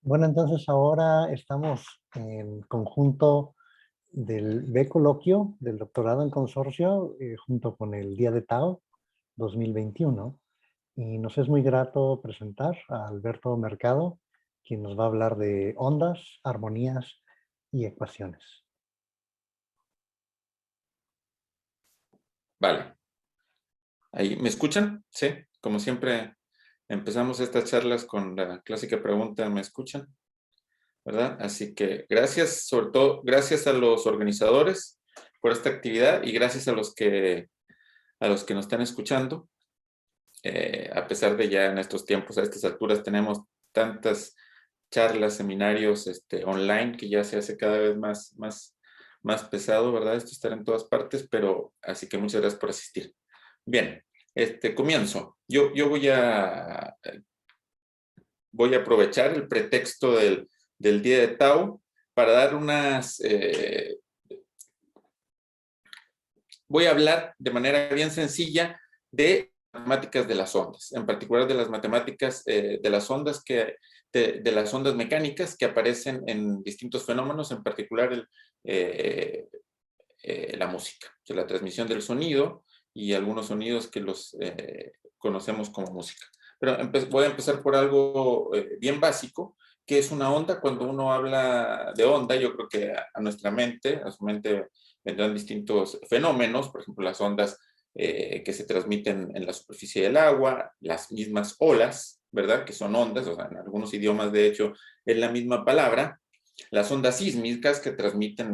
Bueno, entonces ahora estamos en conjunto del B-Coloquio del doctorado en consorcio junto con el Día de Tao 2021. Y nos es muy grato presentar a Alberto Mercado, quien nos va a hablar de ondas, armonías y ecuaciones. Vale. ¿Ahí me escuchan? Sí, como siempre empezamos estas charlas con la clásica pregunta, ¿me escuchan? ¿Verdad? Así que gracias, sobre todo, gracias a los organizadores por esta actividad y gracias a los que nos están escuchando. A pesar de ya en estos tiempos, a estas alturas, tenemos tantas charlas, seminarios online que ya se hace cada vez más pesado, ¿verdad? Esto estar en todas partes, pero así que muchas gracias por asistir. Bien, comienzo. Yo voy a aprovechar el pretexto del Día de Tao para dar voy a hablar de manera bien sencilla de matemáticas de las ondas, en particular de las matemáticas de las ondas de las ondas mecánicas que aparecen en distintos fenómenos, en particular la música, o sea, la transmisión del sonido y algunos sonidos que los conocemos como música. Pero voy a empezar por algo bien básico, que es una onda. Cuando uno habla de onda, yo creo que a su mente vendrán distintos fenómenos, por ejemplo, las ondas que se transmiten en la superficie del agua, las mismas olas, ¿verdad? Que son ondas, o sea, en algunos idiomas, de hecho, es la misma palabra. Las ondas sísmicas que transmiten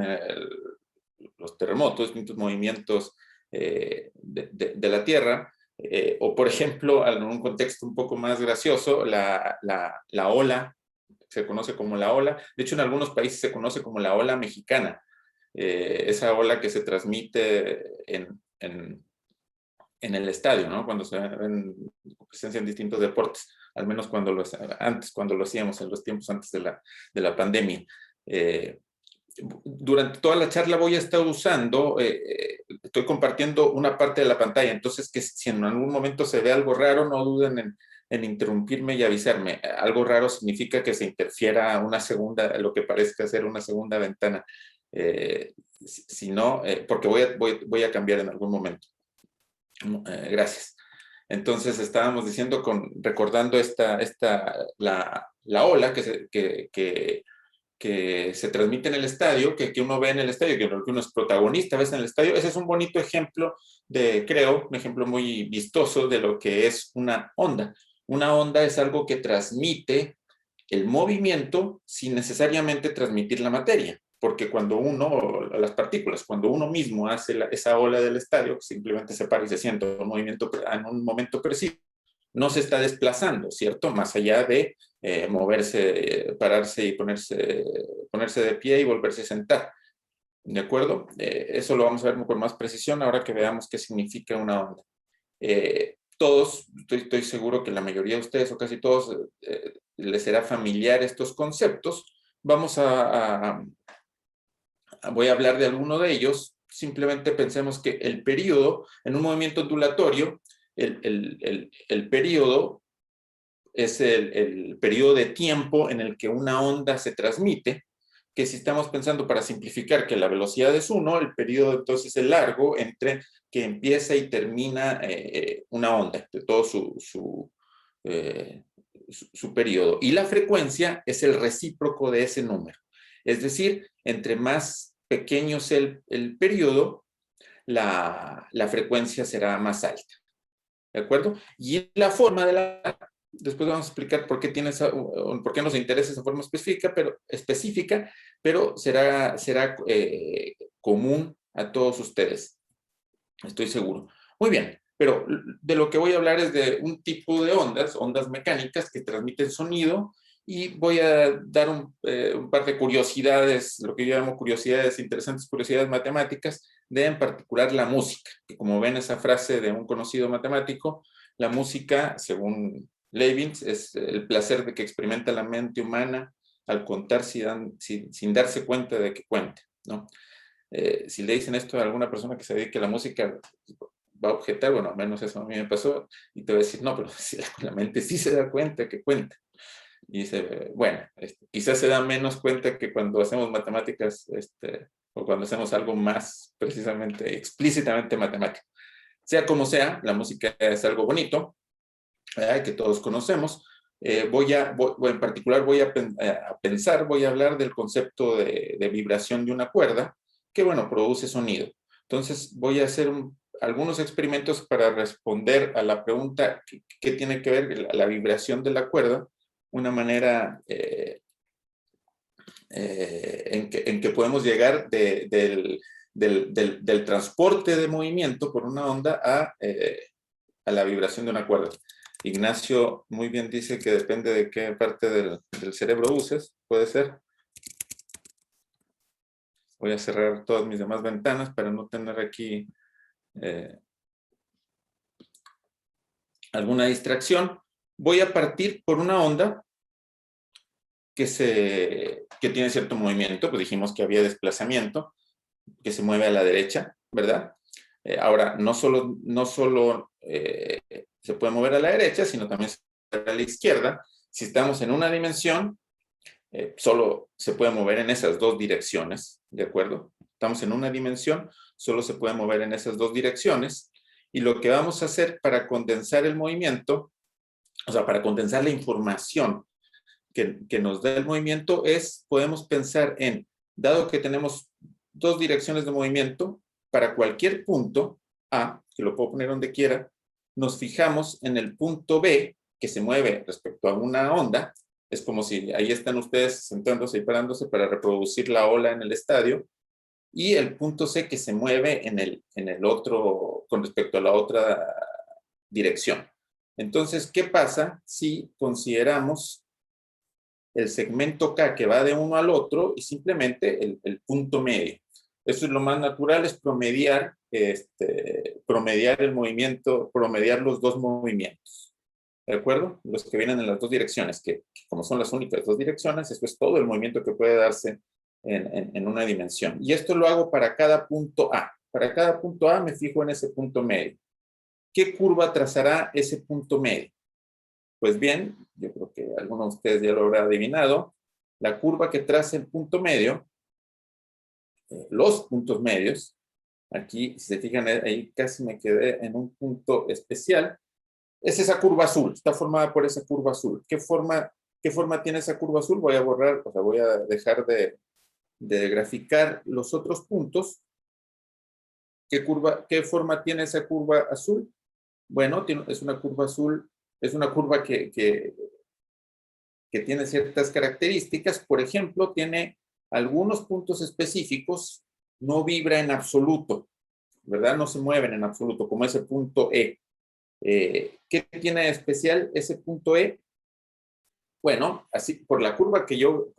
los terremotos, distintos movimientos de la Tierra, o por ejemplo, en un contexto un poco más gracioso, la ola, se conoce como la ola, de hecho en algunos países se conoce como la ola mexicana, esa ola que se transmite en el estadio, ¿no? Cuando se ven presencia en distintos deportes, al menos cuando lo hacíamos en los tiempos antes de la pandemia. Durante toda la charla voy a estar usando, estoy compartiendo una parte de la pantalla, entonces que si en algún momento se ve algo raro, no duden en interrumpirme y avisarme. Algo raro significa que se interfiera lo que parezca ser una segunda ventana. Si no, porque voy a cambiar en algún momento. Gracias. Entonces estábamos diciendo, recordando la ola que se transmite en el estadio, que uno ve en el estadio, que uno es protagonista a veces en el estadio. Ese es un bonito ejemplo un ejemplo muy vistoso de lo que es una onda. Una onda es algo que transmite el movimiento sin necesariamente transmitir la materia, porque las partículas, cuando uno mismo hace esa ola del estadio, simplemente se para y se siente en un momento preciso, no se está desplazando, ¿cierto? Más allá de moverse, pararse y ponerse de pie y volverse a sentar. ¿De acuerdo? Eso lo vamos a ver con más precisión ahora que veamos qué significa una onda. Todos, estoy seguro que la mayoría de ustedes o casi todos les será familiar estos conceptos. Voy a hablar de alguno de ellos. Simplemente pensemos que el periodo, en un movimiento ondulatorio, el periodo es el periodo de tiempo en el que una onda se transmite, que si estamos pensando, para simplificar, que la velocidad es 1, el periodo entonces es largo entre que empieza y termina una onda, de todo su periodo. Y la frecuencia es el recíproco de ese número. Es decir, entre más pequeño es el periodo, la frecuencia será más alta. ¿De acuerdo? Y la forma después vamos a explicar por qué nos interesa esa forma específica, pero será común a todos ustedes, estoy seguro. Muy bien, pero de lo que voy a hablar es de un tipo de ondas mecánicas que transmiten sonido, y voy a dar un par de curiosidades, lo que yo llamo interesantes curiosidades matemáticas, de en particular la música, que como ven esa frase de un conocido matemático, la música, según Leibniz, es el placer de que experimenta la mente humana al contar sin darse cuenta de que cuenta, ¿no? Si le dicen esto a alguna persona que se dedique a la música, va a objetar, bueno, al menos eso a mí me pasó, y te va a decir, no, pero si la mente sí se da cuenta que cuenta. Y dice, bueno, quizás se da menos cuenta que cuando hacemos matemáticas, o cuando hacemos algo más precisamente, explícitamente matemático. Sea como sea, la música es algo bonito, que todos conocemos. En particular voy voy a hablar del concepto de vibración de una cuerda, que bueno, produce sonido. Entonces voy a hacer algunos experimentos para responder a la pregunta ¿qué tiene que ver la vibración de la cuerda? Una manera en que podemos llegar del transporte de movimiento por una onda a la vibración de una cuerda. Ignacio muy bien dice que depende de qué parte del cerebro uses, puede ser. Voy a cerrar todas mis demás ventanas para no tener aquí alguna distracción. Voy a partir por una onda que tiene cierto movimiento, pues dijimos que había desplazamiento, que se mueve a la derecha, ¿verdad? Ahora, no solo se puede mover a la derecha, sino también se puede mover a la izquierda. Si estamos en una dimensión, solo se puede mover en esas dos direcciones, ¿de acuerdo? Estamos en una dimensión, solo se puede mover en esas dos direcciones. Y lo que vamos a hacer para condensar el movimiento, o sea, para condensar la información que nos da el movimiento podemos pensar en, dado que tenemos dos direcciones de movimiento, para cualquier punto A, que lo puedo poner donde quiera, nos fijamos en el punto B, que se mueve respecto a una onda. Es como si ahí están ustedes sentándose y parándose para reproducir la ola en el estadio, y el punto C que se mueve en el otro, con respecto a la otra dirección. Entonces, ¿qué pasa si consideramos el segmento K que va de uno al otro y simplemente el punto medio? Eso es lo más natural, es promediar el movimiento, promediar los dos movimientos. ¿De acuerdo? Los que vienen en las dos direcciones, que como son las únicas dos direcciones, eso es todo el movimiento que puede darse en una dimensión. Y esto lo hago para cada punto A. Para cada punto A me fijo en ese punto medio. ¿Qué curva trazará ese punto medio? Pues bien, yo creo que alguno de ustedes ya lo habrá adivinado. La curva que traza el punto medio, los puntos medios, aquí, si se fijan, ahí casi me quedé en un punto especial, es esa curva azul, está formada por esa curva azul. ¿Qué forma tiene esa curva azul? Voy a borrar, o sea, voy a dejar de graficar los otros puntos. ¿Qué forma tiene esa curva azul? Bueno, es una curva azul, es una curva que tiene ciertas características. Por ejemplo, tiene algunos puntos específicos, no vibra en absoluto, ¿verdad? No se mueven en absoluto, como ese punto E. ¿Qué tiene de especial ese punto E? Bueno, así con la curva que yo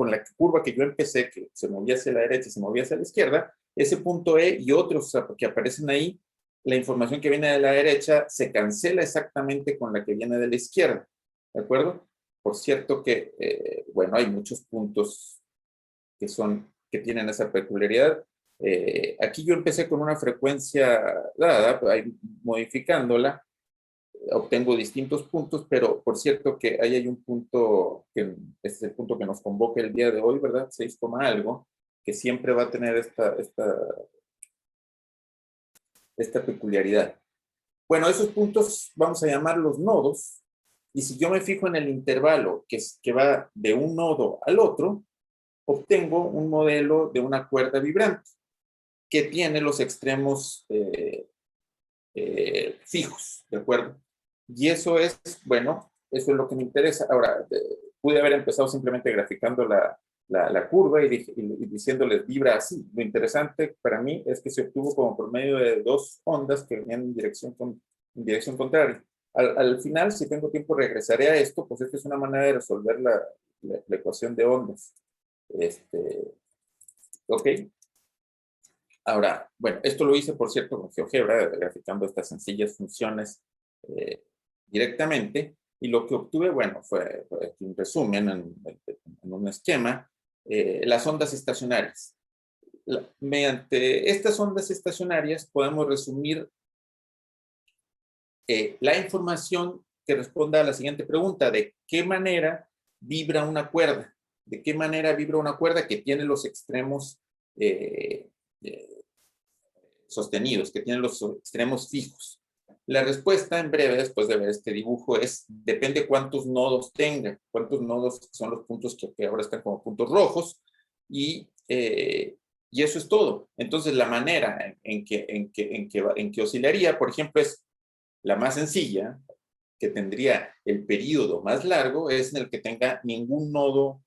empecé, que se movía hacia la derecha y se movía hacia la izquierda, ese punto E y otros que aparecen ahí, la información que viene de la derecha se cancela exactamente con la que viene de la izquierda, ¿de acuerdo? Por cierto que, bueno, hay muchos puntos que tienen esa peculiaridad. Aquí yo empecé con una frecuencia dada, modificándola, obtengo distintos puntos, pero por cierto que ahí hay un punto, este es el punto que nos convoca el día de hoy, ¿verdad? 6, algo, que siempre va a tener esta peculiaridad. Bueno, esos puntos vamos a llamarlos nodos, y si yo me fijo en el intervalo que va de un nodo al otro, obtengo un modelo de una cuerda vibrante que tiene los extremos fijos, ¿de acuerdo? Y eso es, bueno, eso es lo que me interesa. Ahora, pude haber empezado simplemente graficando la curva y diciéndoles vibra así. Lo interesante para mí es que se obtuvo como por medio de dos ondas que venían en dirección contraria. Al final, si tengo tiempo, regresaré a esto, pues esta es una manera de resolver la ecuación de ondas. Ok. Ahora, bueno, esto lo hice, por cierto, con GeoGebra, graficando estas sencillas funciones directamente, y lo que obtuve, bueno, fue un resumen en un esquema, las ondas estacionarias. Mediante estas ondas estacionarias podemos resumir la información que responda a la siguiente pregunta: ¿de qué manera vibra una cuerda. ¿De qué manera vibra una cuerda? Que tiene los extremos sostenidos, que tiene los extremos fijos. La respuesta en breve, después de ver este dibujo, es depende cuántos nodos tenga, cuántos nodos son los puntos que ahora están como puntos rojos, y eso es todo. Entonces, la manera en que oscilaría, por ejemplo, es la más sencilla, que tendría el periodo más largo, es en el que tenga ningún nodo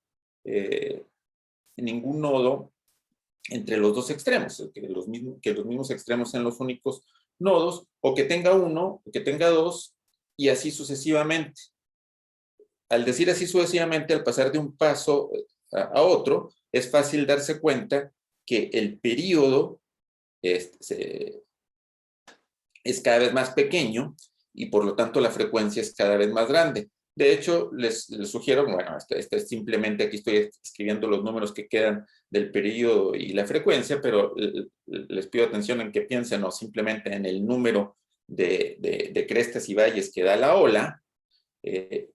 entre los dos extremos, que los mismos extremos sean los únicos nodos, o que tenga uno, o que tenga dos, y así sucesivamente. Al decir así sucesivamente, al pasar de un paso a otro, es fácil darse cuenta que el periodo es cada vez más pequeño y por lo tanto la frecuencia es cada vez más grande. De hecho, les sugiero, bueno, es simplemente aquí estoy escribiendo los números que quedan del periodo y la frecuencia, pero les pido atención en que piensen no simplemente en el número de crestas y valles que da la ola,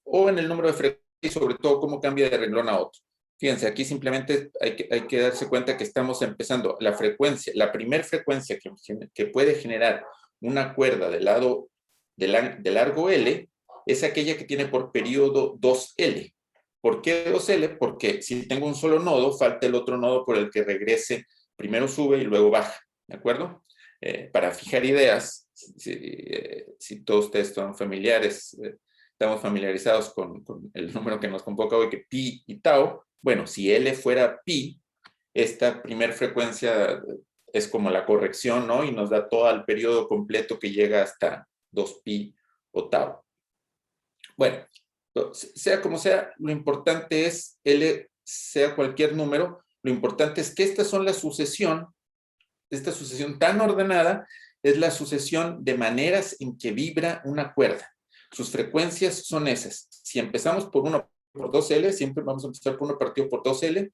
o en el número de frecuencias y sobre todo cómo cambia de renglón a otro. Fíjense, aquí simplemente hay que darse cuenta que estamos empezando la frecuencia, la primera frecuencia que puede generar una cuerda de largo L es aquella que tiene por periodo 2L. ¿Por qué 2L? Porque si tengo un solo nodo, falta el otro nodo por el que regrese, primero sube y luego baja, ¿de acuerdo? Para fijar ideas, si todos ustedes están estamos familiarizados con el número que nos convoca hoy, que pi y tau, bueno, si L fuera pi, esta primera frecuencia es como la corrección, ¿no? Y nos da todo el periodo completo que llega hasta 2pi o tau. Bueno, sea como sea, lo importante es, L sea cualquier número, lo importante es que esta sucesión tan ordenada, es la sucesión de maneras en que vibra una cuerda. Sus frecuencias son esas. Si empezamos por 1 por 2L, siempre vamos a empezar por 1 partido por 2L.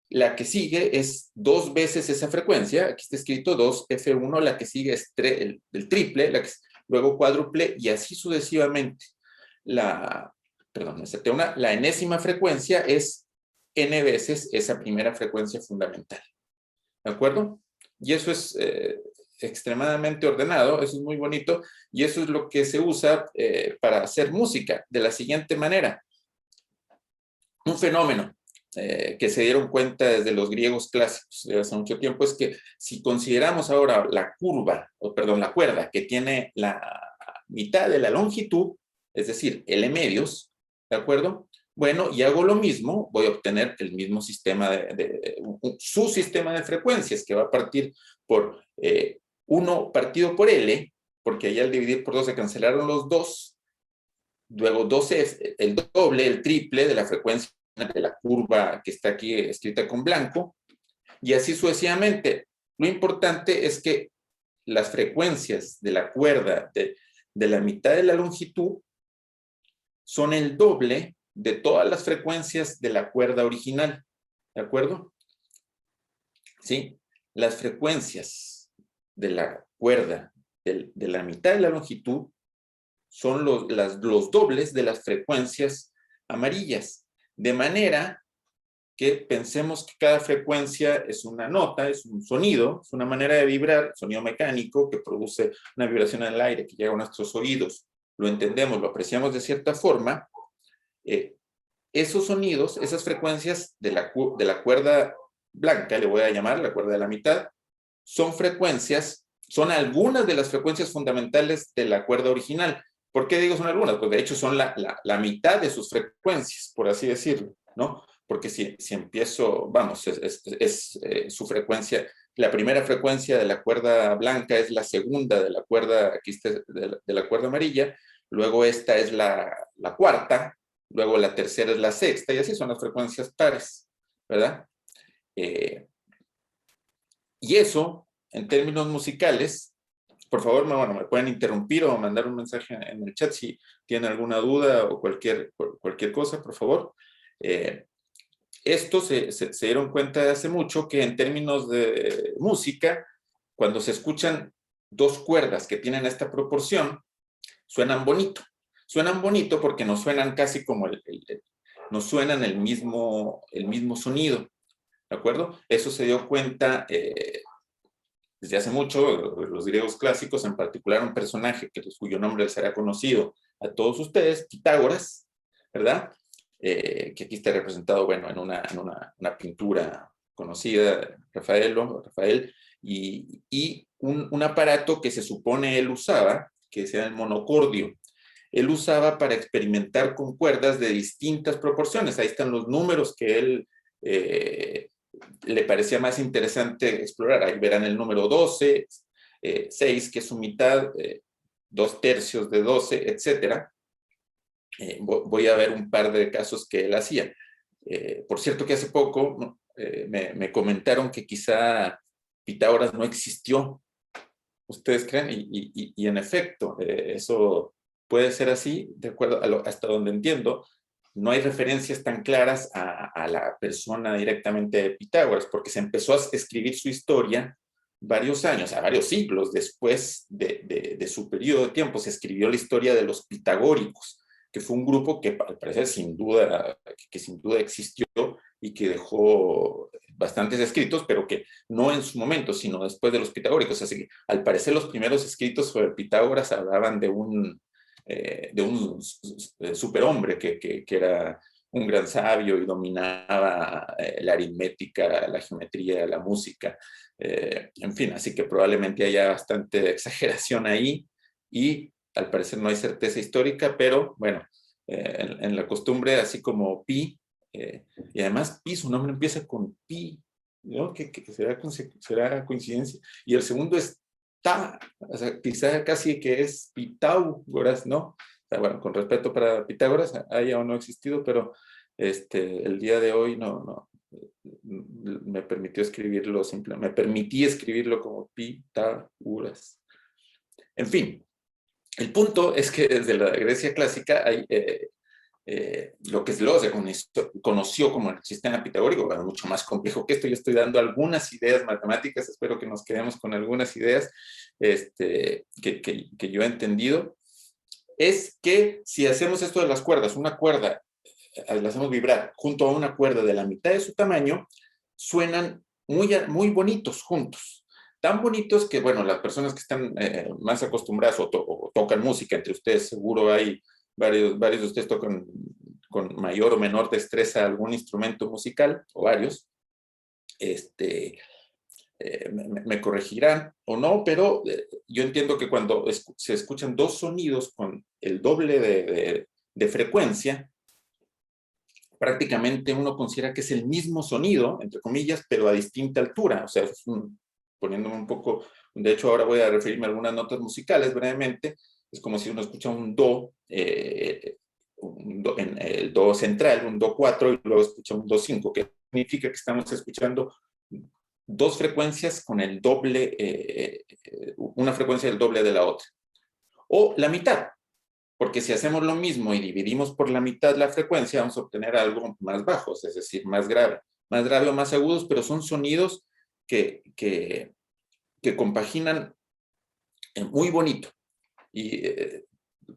La que sigue es 2 veces esa frecuencia. Aquí está escrito 2F1. La que sigue es el triple, luego cuádruple, y así sucesivamente. La enésima frecuencia es n veces esa primera frecuencia fundamental. ¿De acuerdo? Y eso es extremadamente ordenado, eso es muy bonito, y eso es lo que se usa para hacer música de la siguiente manera. Un fenómeno que se dieron cuenta desde los griegos clásicos de hace mucho tiempo es que si consideramos ahora la cuerda que tiene la mitad de la longitud, es decir, L medios, ¿de acuerdo? Bueno, y hago lo mismo, voy a obtener el mismo sistema su sistema de frecuencias, que va a partir por 1 partido por L, porque ahí al dividir por 2 se cancelaron los 2, luego 2F, el doble, el triple de la frecuencia de la curva que está aquí escrita con blanco, y así sucesivamente. Lo importante es que las frecuencias de la cuerda de la mitad de la longitud son el doble de todas las frecuencias de la cuerda original, ¿de acuerdo? ¿Sí? Las frecuencias de la cuerda de la mitad de la longitud son los dobles de las frecuencias amarillas, de manera que pensemos que cada frecuencia es una nota, es un sonido, es una manera de vibrar, sonido mecánico que produce una vibración en el aire que llega a nuestros oídos, lo entendemos, lo apreciamos de cierta forma. Esos sonidos, esas frecuencias de la cuerda blanca, le voy a llamar la cuerda de la mitad, son algunas de las frecuencias fundamentales de la cuerda original. ¿Por qué digo son algunas? Pues de hecho son la mitad de sus frecuencias, por así decirlo, ¿no? Porque si empiezo, vamos, su frecuencia, la primera frecuencia de la cuerda blanca es la segunda de la cuerda, aquí está, de la cuerda amarilla, luego esta es la cuarta, luego la tercera es la sexta, y así son las frecuencias pares, ¿verdad? Y eso, en términos musicales, por favor, me pueden interrumpir o mandar un mensaje en el chat si tienen alguna duda o cualquier cosa, por favor. Esto se dieron cuenta de hace mucho que en términos de música, cuando se escuchan 2 cuerdas que tienen esta proporción, suenan bonito. Suenan bonito porque no suenan casi como no suenan el mismo sonido, ¿de acuerdo? Eso se dio cuenta desde hace mucho, los griegos clásicos, en particular un personaje cuyo nombre será conocido a todos ustedes, Pitágoras, ¿verdad? Que aquí está representado, bueno, en una pintura conocida, Rafael, y un aparato que se supone él usaba, que era el monocordio. Él usaba para experimentar con cuerdas de distintas proporciones. Ahí están los números que él le parecía más interesante explorar. Ahí verán el número 12, 6, que es su mitad, 2/3 de 12, etc. Voy a ver un par de casos que él hacía. Por cierto que hace poco me comentaron que quizá Pitágoras no existió. ¿Ustedes creen? Y en efecto, eso puede ser así, de acuerdo hasta donde entiendo. No hay referencias tan claras a la persona directamente de Pitágoras, porque se empezó a escribir su historia varios años, varios siglos después de su periodo de tiempo. Se escribió la historia de los pitagóricos, que fue un grupo que al parecer sin duda existió y que dejó bastantes escritos, pero que no en su momento, sino después de los pitagóricos. Así que al parecer los primeros escritos sobre Pitágoras hablaban de un superhombre que era un gran sabio y dominaba la aritmética, la geometría, la música, en fin, así que probablemente haya bastante exageración ahí y al parecer no hay certeza histórica, pero bueno, en la costumbre, así como Pi, y además Pi, su nombre empieza con Pi, ¿no? Que será coincidencia, y el segundo es Ta, o sea, quizá casi que es Pitágoras, ¿no? O sea, bueno, con respeto para Pitágoras, haya o no existido, pero el día de hoy no me permitió escribirlo simplemente, me permití escribirlo como Pitágoras. En fin, el punto es que desde la Grecia clásica hay lo que luego se conoció como el sistema pitagórico, bueno, mucho más complejo que esto. Yo estoy dando algunas ideas matemáticas, espero que nos quedemos con algunas ideas que yo he entendido. Es que si hacemos esto de las cuerdas, una cuerda, la hacemos vibrar junto a una cuerda de la mitad de su tamaño, suenan muy bonitos juntos. Tan bonitos que, bueno, las personas que están más acostumbradas o tocan música, entre ustedes seguro hay varios de ustedes tocan con mayor o menor destreza algún instrumento musical, o varios, me corregirán o no, pero yo entiendo que cuando se escuchan dos sonidos con el doble de frecuencia, prácticamente uno considera que es el mismo sonido, entre comillas, pero a distinta altura. O sea, poniéndome un poco, de hecho ahora voy a referirme a algunas notas musicales brevemente. Es como si uno escucha un do en el do central, un do 4, y luego escucha un do 5, que significa que estamos escuchando dos frecuencias con el doble, una frecuencia del doble de la otra. O la mitad, porque si hacemos lo mismo y dividimos por la mitad la frecuencia, vamos a obtener algo más bajos, es decir, más grave o más agudos, pero son sonidos que compaginan muy bonito y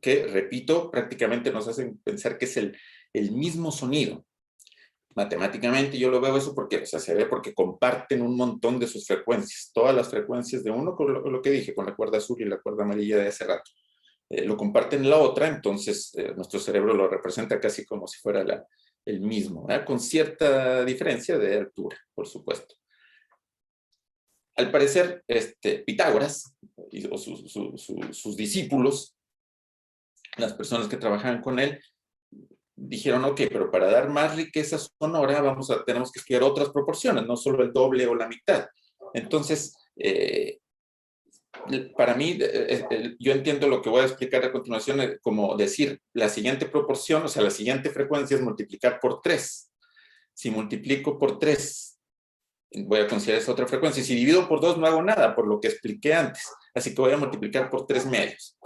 que, repito, prácticamente nos hacen pensar que es el mismo sonido. Matemáticamente yo lo veo eso porque, o sea, se ve porque comparten un montón de sus frecuencias, todas las frecuencias de uno, con lo que dije, con la cuerda azul y la cuerda amarilla de hace rato. Lo comparten la otra, entonces nuestro cerebro lo representa casi como si fuera el mismo, con cierta diferencia de altura, por supuesto. Al parecer, Pitágoras o sus discípulos, las personas que trabajaban con él, dijeron, ok, pero para dar más riqueza sonora tenemos que estudiar otras proporciones, no solo el doble o la mitad. Entonces, para mí, yo entiendo lo que voy a explicar a continuación como decir, la siguiente proporción, o sea, la siguiente frecuencia es multiplicar por 3. Si multiplico por 3, voy a considerar esa otra frecuencia. Si divido por 2, no hago nada, por lo que expliqué antes. Así que voy a multiplicar por 3 medios.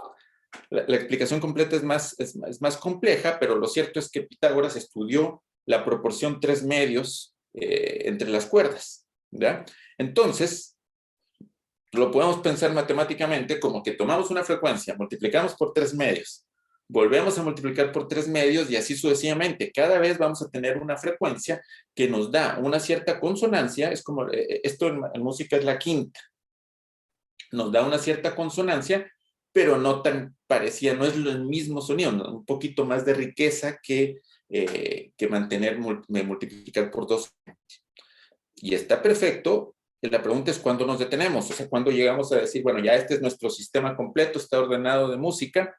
La explicación completa es más compleja, pero lo cierto es que Pitágoras estudió la proporción 3 medios entre las cuerdas, ¿ya? Entonces, lo podemos pensar matemáticamente como que tomamos una frecuencia, multiplicamos por 3 medios, volvemos a multiplicar por 3 medios y así sucesivamente. Cada vez vamos a tener una frecuencia que nos da una cierta consonancia, es como, esto en música es la quinta, nos da una cierta consonancia, pero no tan parecida, no es el mismo sonido, ¿no? Un poquito más de riqueza que multiplicar por 2. Y está perfecto. La pregunta es cuándo nos detenemos, o sea, cuándo llegamos a decir, bueno, ya este es nuestro sistema completo, está ordenado de música.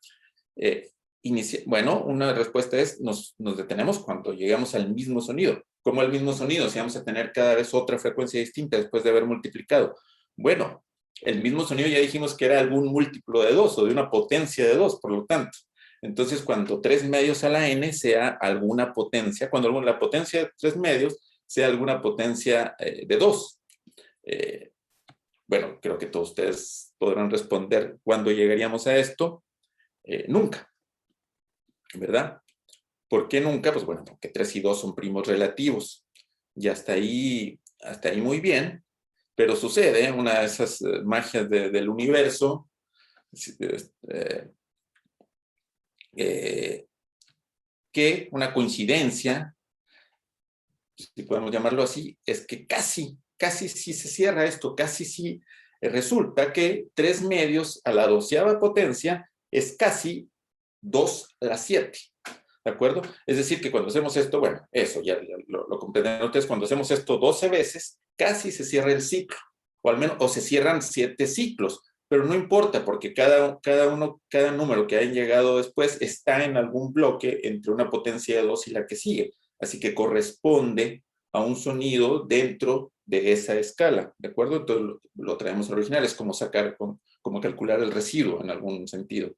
Bueno, una respuesta es, nos detenemos cuando llegamos al mismo sonido. ¿Cómo el mismo sonido? Si vamos a tener cada vez otra frecuencia distinta después de haber multiplicado. Bueno, el mismo sonido ya dijimos que era algún múltiplo de 2 o de una potencia de 2, por lo tanto. Entonces, cuando 3 medios a la n sea alguna potencia, cuando la potencia de 3 medios sea alguna potencia de 2. Bueno, creo que todos ustedes podrán responder cuándo llegaríamos a esto. Nunca, ¿verdad? ¿Por qué nunca? Pues bueno, porque 3 y 2 son primos relativos. Y hasta ahí muy bien, pero sucede una de esas magias del universo, que una coincidencia, si podemos llamarlo así, es que casi sí se cierra esto, casi sí resulta que 3 medios a la 12ª potencia es casi 2 a la 7. ¿De acuerdo? Es decir, que cuando hacemos esto, bueno, eso ya lo comprenden ustedes, cuando hacemos esto 12 veces, casi se cierra el ciclo, o al menos, o se cierran 7 ciclos, pero no importa, porque cada número que hayan llegado después está en algún bloque entre una potencia de 2 y la que sigue, así que corresponde a un sonido dentro de esa escala, ¿de acuerdo? Entonces lo traemos al original, es como como calcular el residuo en algún sentido.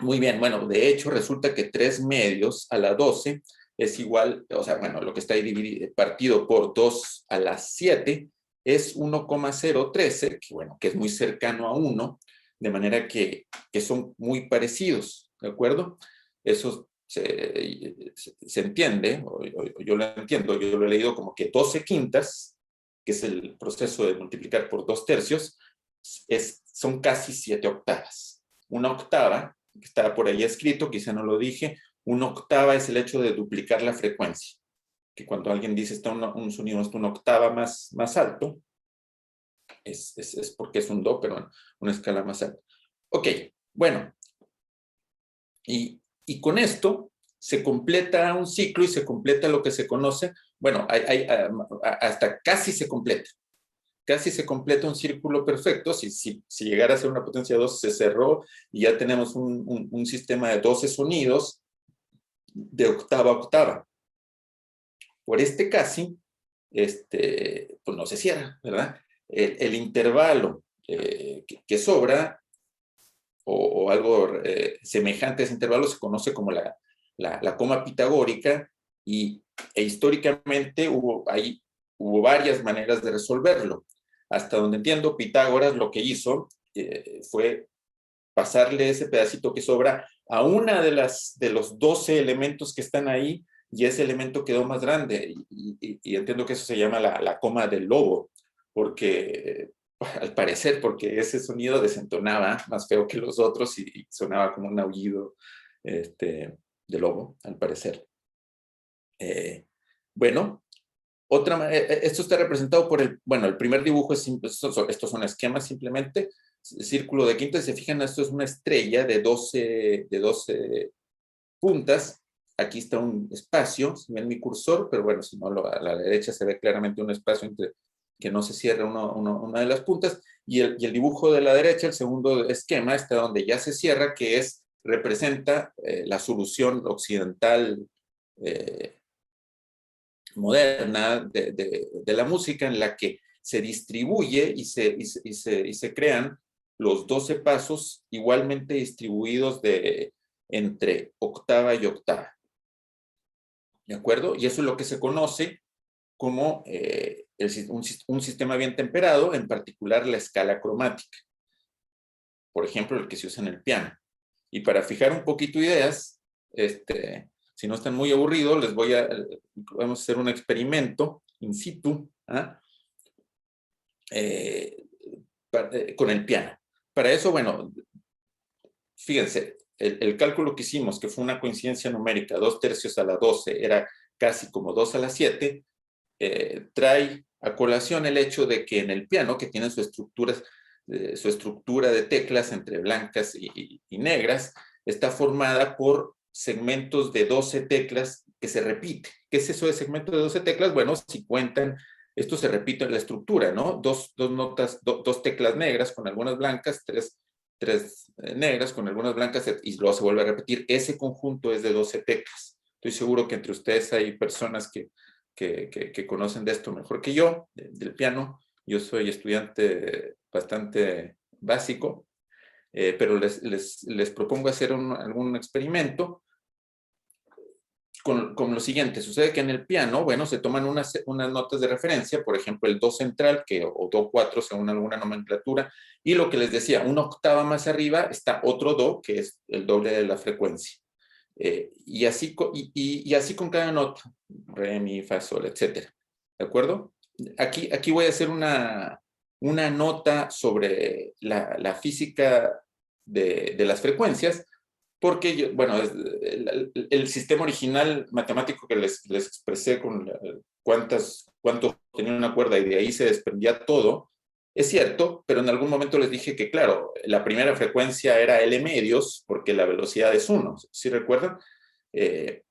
Muy bien, bueno, de hecho resulta que 3 medios a la 12 es igual, o sea, bueno, lo que está ahí partido por 2 a la 7 es 1,013, que bueno, que es muy cercano a 1, de manera que son muy parecidos, ¿de acuerdo? Eso se entiende, o yo lo entiendo, yo lo he leído como que 12 quintas, que es el proceso de multiplicar por 2 tercios, son casi 7 octavas. Una octava, que está por ahí escrito, quizá no lo dije, una octava es el hecho de duplicar la frecuencia, que cuando alguien dice está un sonido está una octava más alto, es porque es un do, pero en una escala más alta. Ok, bueno, y con esto se completa un ciclo y se completa lo que se conoce, bueno, hasta casi se completa. Casi se completa un círculo perfecto. Si llegara a ser una potencia de 2, se cerró y ya tenemos un sistema de 12 sonidos de octava a octava. Por este casi, pues no se cierra, ¿verdad? El intervalo que sobra, o algo semejante a ese intervalo, se conoce como la coma pitagórica, e históricamente hubo varias maneras de resolverlo. Hasta donde entiendo, Pitágoras lo que hizo fue pasarle ese pedacito que sobra a una de los 12 elementos que están ahí, y ese elemento quedó más grande, y entiendo que eso se llama la coma del lobo, porque al parecer, porque ese sonido desentonaba más feo que los otros y sonaba como un aullido de lobo, al parecer. Bueno, esto está representado por el primer dibujo es simple, estos son esquemas simplemente, círculo de quinta, si se fijan, esto es una estrella de 12 puntas, aquí está un espacio, si ven mi cursor, pero bueno, si no, a la derecha se ve claramente un espacio entre que no se cierra una de las puntas, y el dibujo de la derecha, el segundo esquema, está donde ya se cierra, que representa la solución occidental moderna de la música, en la que se distribuye y se crean los 12 pasos igualmente distribuidos entre octava y octava. ¿De acuerdo? Y eso es lo que se conoce como un sistema bien temperado, en particular la escala cromática. Por ejemplo, el que se usa en el piano. Y para fijar un poquito ideas, si no están muy aburridos, vamos a hacer un experimento in situ con el piano. Para eso, bueno, fíjense, el cálculo que hicimos, que fue una coincidencia numérica, 2/3 a la 12, era casi como 2 a la 7, trae a colación el hecho de que en el piano, que tiene su estructura de teclas entre blancas y negras, está formada por segmentos de 12 teclas que se repite. ¿Qué es eso de segmento de 12 teclas? Bueno, si cuentan, esto se repite en la estructura, ¿no? Dos teclas negras con algunas blancas, tres negras con algunas blancas, y luego se vuelve a repetir. Ese conjunto es de 12 teclas. Estoy seguro que entre ustedes hay personas que conocen de esto mejor que yo, del piano. Yo soy estudiante bastante básico, pero les propongo hacer algún experimento con lo siguiente. Sucede que en el piano, bueno, se toman unas notas de referencia, por ejemplo, el do central, o do 4 según alguna nomenclatura, y lo que les decía, una octava más arriba está otro do, que es el doble de la frecuencia. Y así con cada nota, re, mi, fa, sol, etcétera. ¿De acuerdo? Aquí voy a hacer una nota sobre la física de las frecuencias, porque bueno, el sistema original matemático que les expresé con cuánto tenía una cuerda y de ahí se desprendía todo, es cierto, pero en algún momento les dije que, claro, la primera frecuencia era L medios, porque la velocidad es 1, ¿sí recuerdan? En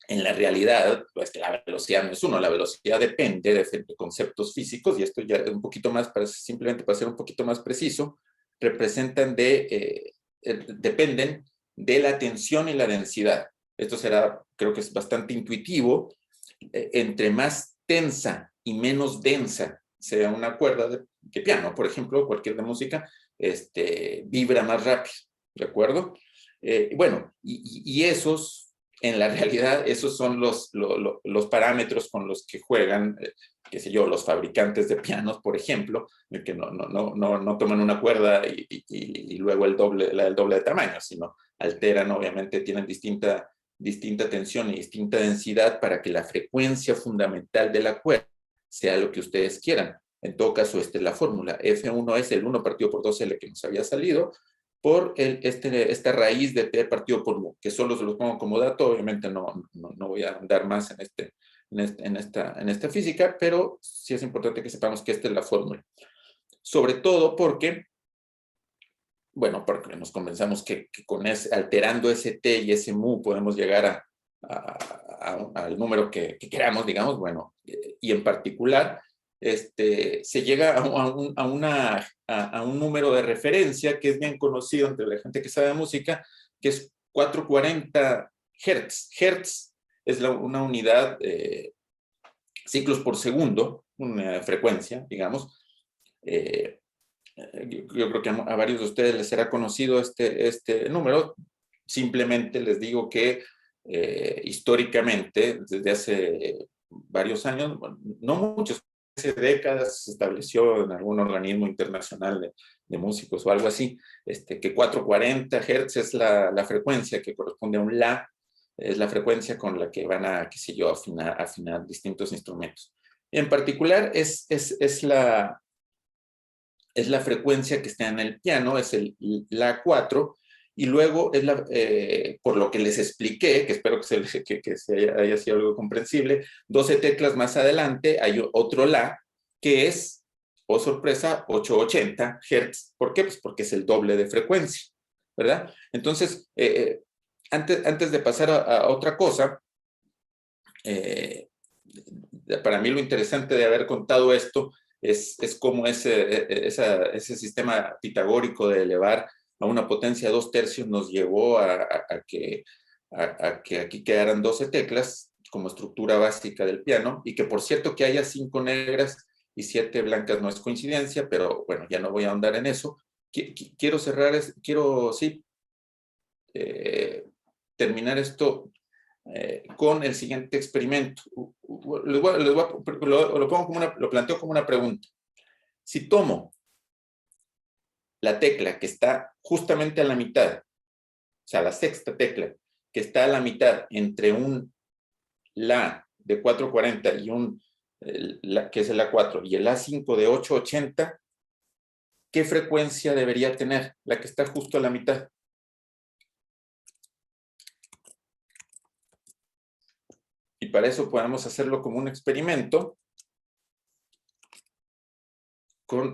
la realidad, pues la velocidad no es 1, la velocidad depende de conceptos físicos, y esto ya un poquito más, simplemente para ser un poquito más preciso, dependen de la tensión y la densidad. Esto creo que es bastante intuitivo. Entre más tensa y menos densa sea una cuerda de piano, por ejemplo, cualquier de música, vibra más rápido, ¿de acuerdo? Bueno, y esos, en la realidad, esos son los parámetros con los que juegan, qué sé yo, los fabricantes de pianos, por ejemplo, que no toman una cuerda y luego el doble de tamaño, sino alteran, obviamente, tienen distinta tensión y distinta densidad para que la frecuencia fundamental de la cuerda sea lo que ustedes quieran. En todo caso, esta es la fórmula. F1 es el 1 partido por 2L que nos había salido, por esta raíz de T partido por mu, que solo se los pongo como dato. Obviamente no voy a andar más en esta física, pero sí es importante que sepamos que esta es la fórmula. Sobre todo porque, bueno, porque nos convencemos que alterando ese T y ese mu podemos llegar al número que queramos, digamos, bueno, y en particular, se llega a un número de referencia que es bien conocido entre la gente que sabe de música, que es 440 Hertz. Hertz es una unidad, ciclos por segundo, una frecuencia, digamos. Yo creo que a varios de ustedes les será conocido este número. Simplemente les digo que históricamente, desde hace varios años, no muchos, hace décadas, se estableció en algún organismo internacional de músicos o algo así, que 440 Hz es la frecuencia que corresponde a un La, es la frecuencia con la que van a, qué sé yo, afinar distintos instrumentos. Y en particular es la frecuencia que está en el piano, es el La4, y luego por lo que les expliqué, que espero que haya sido algo comprensible, 12 teclas más adelante hay otro La, que es, oh sorpresa, 880 Hz. ¿Por qué? Pues porque es el doble de frecuencia, ¿verdad? Entonces, antes de pasar a otra cosa, para mí lo interesante de haber contado esto es cómo ese sistema pitagórico de elevar a una potencia 2/3 nos llevó a que aquí quedaran 12 teclas como estructura básica del piano, y que por cierto que haya 5 negras y 7 blancas no es coincidencia, pero bueno, ya no voy a ahondar en eso. Quiero terminar esto con el siguiente experimento. Lo planteo como una pregunta. Si tomo la tecla que está justamente a la mitad, o sea, la sexta tecla, que está a la mitad entre un La de 440 y que es el La4, y el La5 de 880, ¿qué frecuencia debería tener la que está justo a la mitad? para eso podemos hacerlo como un experimento.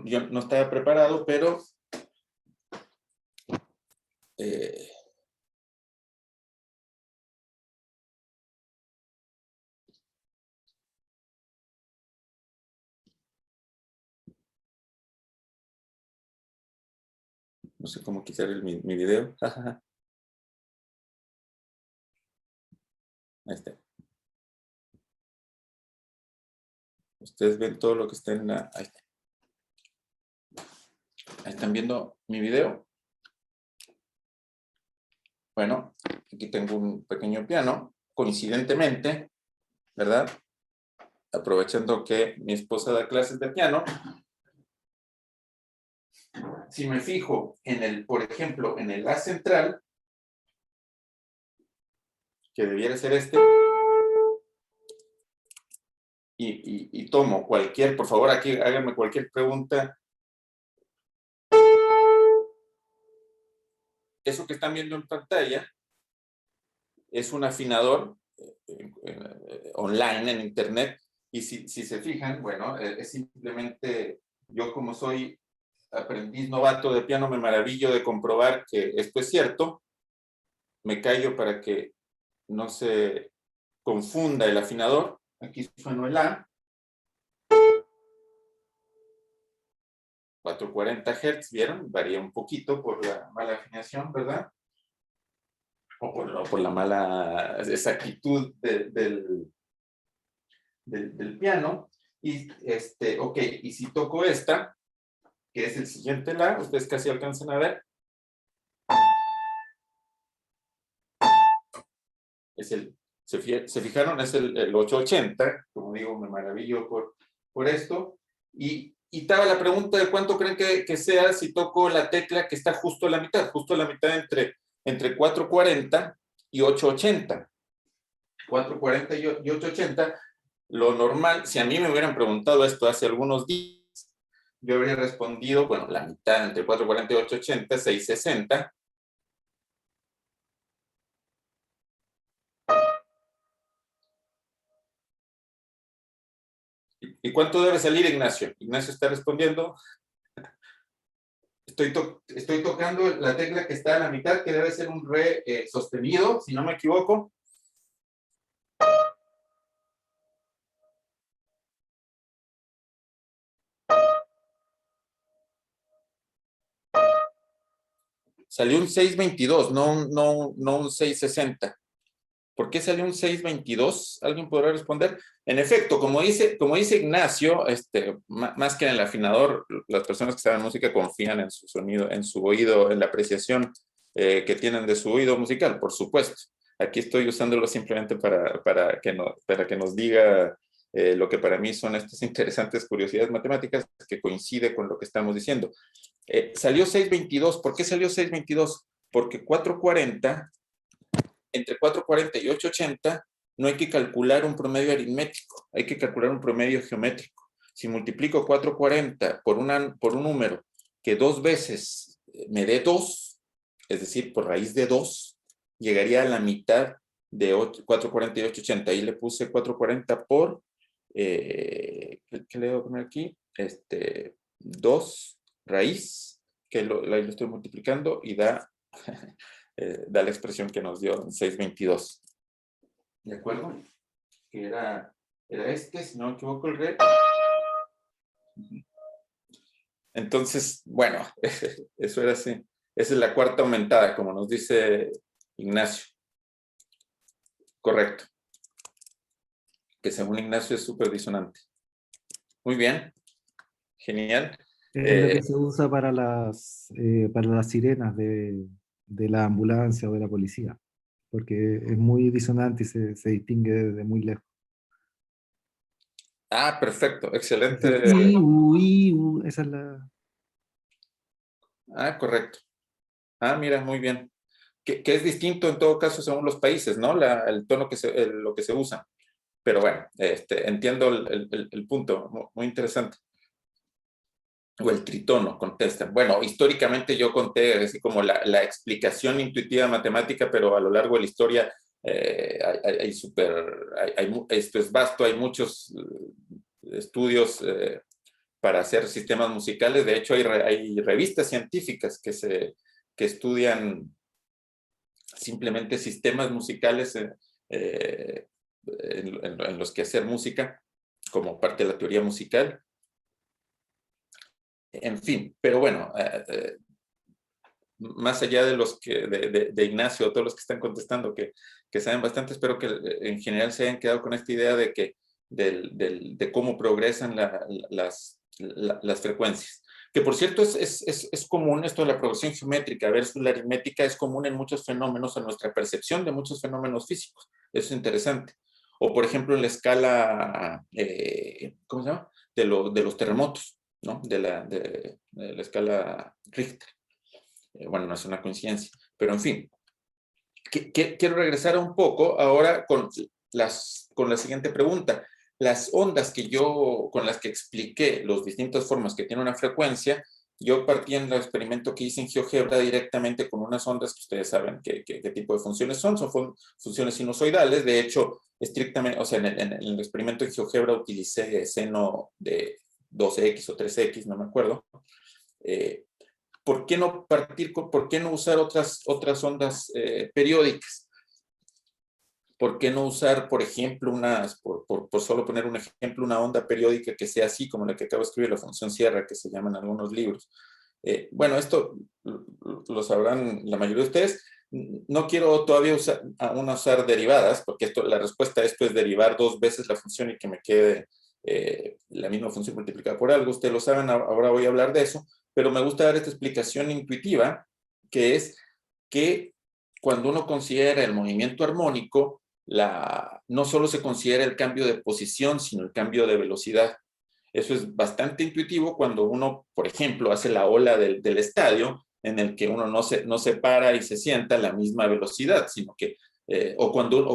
Yo no estaba preparado, pero no sé cómo quitar mi video. Ahí está. Ustedes ven todo lo que está en la... Ahí está. Ahí están viendo mi video. Bueno, aquí tengo un pequeño piano, coincidentemente, ¿verdad? Aprovechando que mi esposa da clases de piano. Si me fijo en el, por ejemplo, en el La central, que debiera ser este, y tomo cualquier, por favor, aquí háganme cualquier pregunta. Eso que están viendo en pantalla es un afinador online en internet, y si se fijan, bueno, es simplemente, yo como soy aprendiz novato de piano, me maravillo de comprobar que esto es cierto. Me callo para que no se confunda el afinador. Aquí sueno el A. 440 Hz, ¿vieron? Varía un poquito por la mala afinación, ¿verdad? O por la mala exactitud del piano. Y ok, y si toco esta, que es el siguiente La, ustedes casi alcanzan a ver. Es el, ¿se fijaron? Es el 880, como digo, me maravillo por esto. Y estaba la pregunta de cuánto creen que sea si toco la tecla que está justo a la mitad entre 440 y 880. 440 y 880, lo normal, si a mí me hubieran preguntado esto hace algunos días, yo habría respondido, bueno, la mitad entre 440 y 880, 660. ¿Y cuánto debe salir, Ignacio? Ignacio está respondiendo. Estoy tocando la tecla que está a la mitad, que debe ser un re sostenido, si no me equivoco. Salió un 622, no un 660. ¿Por qué salió un 622? ¿Alguien podrá responder? En efecto, como dice Ignacio, más que en el afinador, las personas que saben música confían en su sonido, en su oído, en la apreciación que tienen de su oído musical, por supuesto. Aquí estoy usándolo simplemente para que nos diga lo que para mí son estas interesantes curiosidades matemáticas que coincide con lo que estamos diciendo. Salió 622. ¿Por qué salió 622? Porque 440... entre 440 y 880 no hay que calcular un promedio aritmético, hay que calcular un promedio geométrico. Si multiplico 440 por un número que dos veces me dé 2, es decir, por raíz de 2, llegaría a la mitad de 440 y 880. Ahí le puse 440 por, ¿qué le voy a poner aquí? 2 raíz, que lo estoy multiplicando y da la expresión que nos dio en 622. ¿De acuerdo? Que era si no me equivoco, el re. Entonces, bueno, eso era así. Esa es la cuarta aumentada, como nos dice Ignacio. Correcto. Que según Ignacio es súper disonante. Muy bien. Genial. Es lo que se usa para las sirenas de la ambulancia o de la policía, porque es muy disonante y se distingue desde muy lejos. Ah, perfecto, excelente. Esa es la... Ah, correcto. Ah, mira, muy bien. Que es distinto en todo caso según los países, ¿no? El tono lo que se usa. Pero bueno, entiendo el punto, muy interesante. O el tritono, contestan. Bueno, históricamente yo conté así como la explicación intuitiva matemática, pero a lo largo de la historia esto es vasto, hay muchos estudios para hacer sistemas musicales. De hecho, hay revistas científicas que estudian simplemente sistemas musicales en los que hacer música como parte de la teoría musical. En fin, pero bueno, más allá de los que de Ignacio, todos los que están contestando que saben bastante, espero que en general se hayan quedado con esta idea de que de cómo progresan las frecuencias. Que por cierto es común esto de la progresión geométrica versus la aritmética, es común en muchos fenómenos, en nuestra percepción de muchos fenómenos físicos. Eso es interesante. O por ejemplo en la escala, ¿cómo se llama? De los terremotos, ¿no? De la escala Richter. Bueno, no es una coincidencia, pero en fin. Quiero regresar un poco ahora con la siguiente pregunta. Las ondas con las que expliqué las distintas formas que tiene una frecuencia, yo partí en el experimento que hice en GeoGebra directamente con unas ondas que ustedes saben qué tipo de funciones son funciones sinusoidales. De hecho, estrictamente, o sea, en el experimento en GeoGebra utilicé seno de 12x o 3x, no me acuerdo. ¿Por qué no usar otras ondas periódicas? ¿Por qué no usar, por ejemplo, por solo poner un ejemplo, una onda periódica que sea así, como la que acabo de escribir, la función Sierra, que se llama en algunos libros? Bueno, esto lo sabrán la mayoría de ustedes. No quiero todavía usar derivadas, porque la respuesta a esto es derivar 2 veces la función y que me quede la misma función multiplicada por algo. Ustedes lo saben, ahora voy a hablar de eso, pero me gusta dar esta explicación intuitiva, que es que cuando uno considera el movimiento armónico, no solo se considera el cambio de posición, sino el cambio de velocidad. Eso es bastante intuitivo cuando uno, por ejemplo, hace la ola del estadio, en el que uno no se para y se sienta a la misma velocidad, sino que, o cuando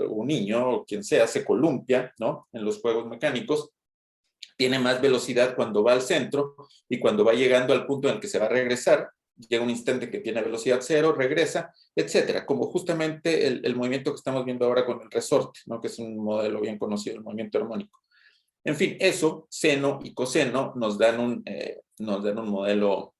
un niño o quien sea se columpia, ¿no? En los juegos mecánicos, tiene más velocidad cuando va al centro y cuando va llegando al punto en el que se va a regresar, llega un instante que tiene velocidad 0, regresa, etcétera, como justamente el movimiento que estamos viendo ahora con el resorte, ¿no? Que es un modelo bien conocido, el movimiento armónico. En fin, eso, seno y coseno, nos dan un modelo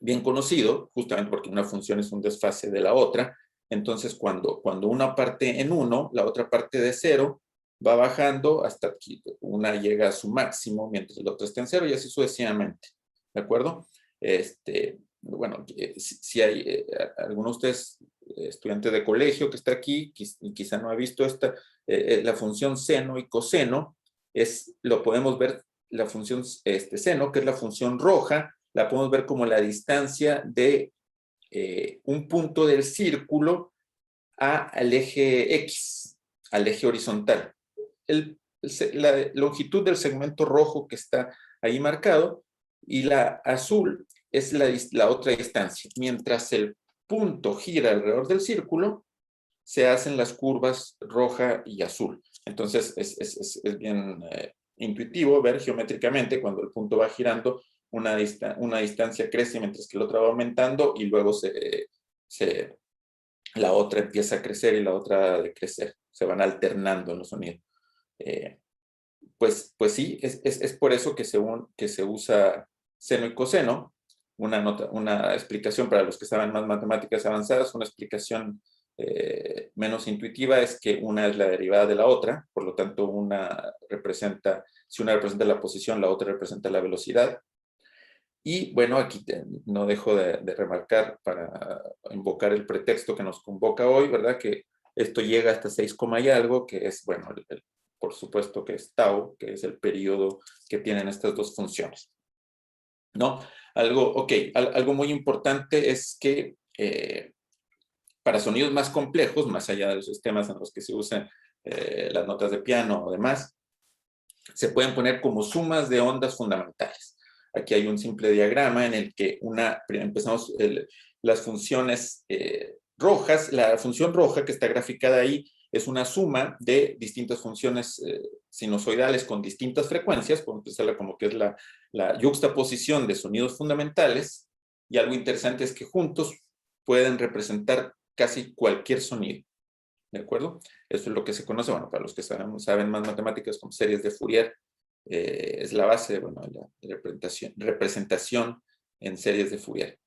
bien conocido, justamente porque una función es un desfase de la otra. Entonces, cuando una parte en 1, la otra parte de 0, va bajando hasta que una llega a su máximo, mientras la otra está en 0, y así sucesivamente. ¿De acuerdo? Bueno, si hay alguno de ustedes, estudiante de colegio que está aquí, y quizá no ha visto la función seno y coseno, lo podemos ver, la función seno, que es la función roja, la podemos ver como la distancia de un punto del círculo al eje X, al eje horizontal. La longitud del segmento rojo que está ahí marcado, y la azul es la otra distancia. Mientras el punto gira alrededor del círculo, se hacen las curvas roja y azul. Entonces es bien intuitivo ver geométricamente cuando el punto va girando, una distancia crece mientras que la otra va aumentando, y luego la otra empieza a crecer y la otra a decrecer. Se van alternando en los sonidos. Pues sí, es por eso que se usa seno y coseno. Una explicación para los que saben más matemáticas avanzadas, una explicación menos intuitiva es que una es la derivada de la otra, por lo tanto si una representa la posición, la otra representa la velocidad. Y bueno, aquí no dejo de remarcar para invocar el pretexto que nos convoca hoy, ¿verdad? Que esto llega hasta 6, y algo, que es, bueno, por supuesto que es tau, que es el periodo que tienen estas dos funciones, ¿no? Algo muy importante es que para sonidos más complejos, más allá de los sistemas en los que se usan las notas de piano o demás, se pueden poner como sumas de ondas fundamentales. Aquí hay un simple diagrama en el que empezamos las funciones rojas. La función roja que está graficada ahí es una suma de distintas funciones sinusoidales con distintas frecuencias, por empezarla como que es la yuxtaposición de sonidos fundamentales, y algo interesante es que juntos pueden representar casi cualquier sonido. ¿De acuerdo? Eso es lo que se conoce, bueno, para los que saben más matemáticas, como series de Fourier, es la base, bueno, de la representación en series de Fourier.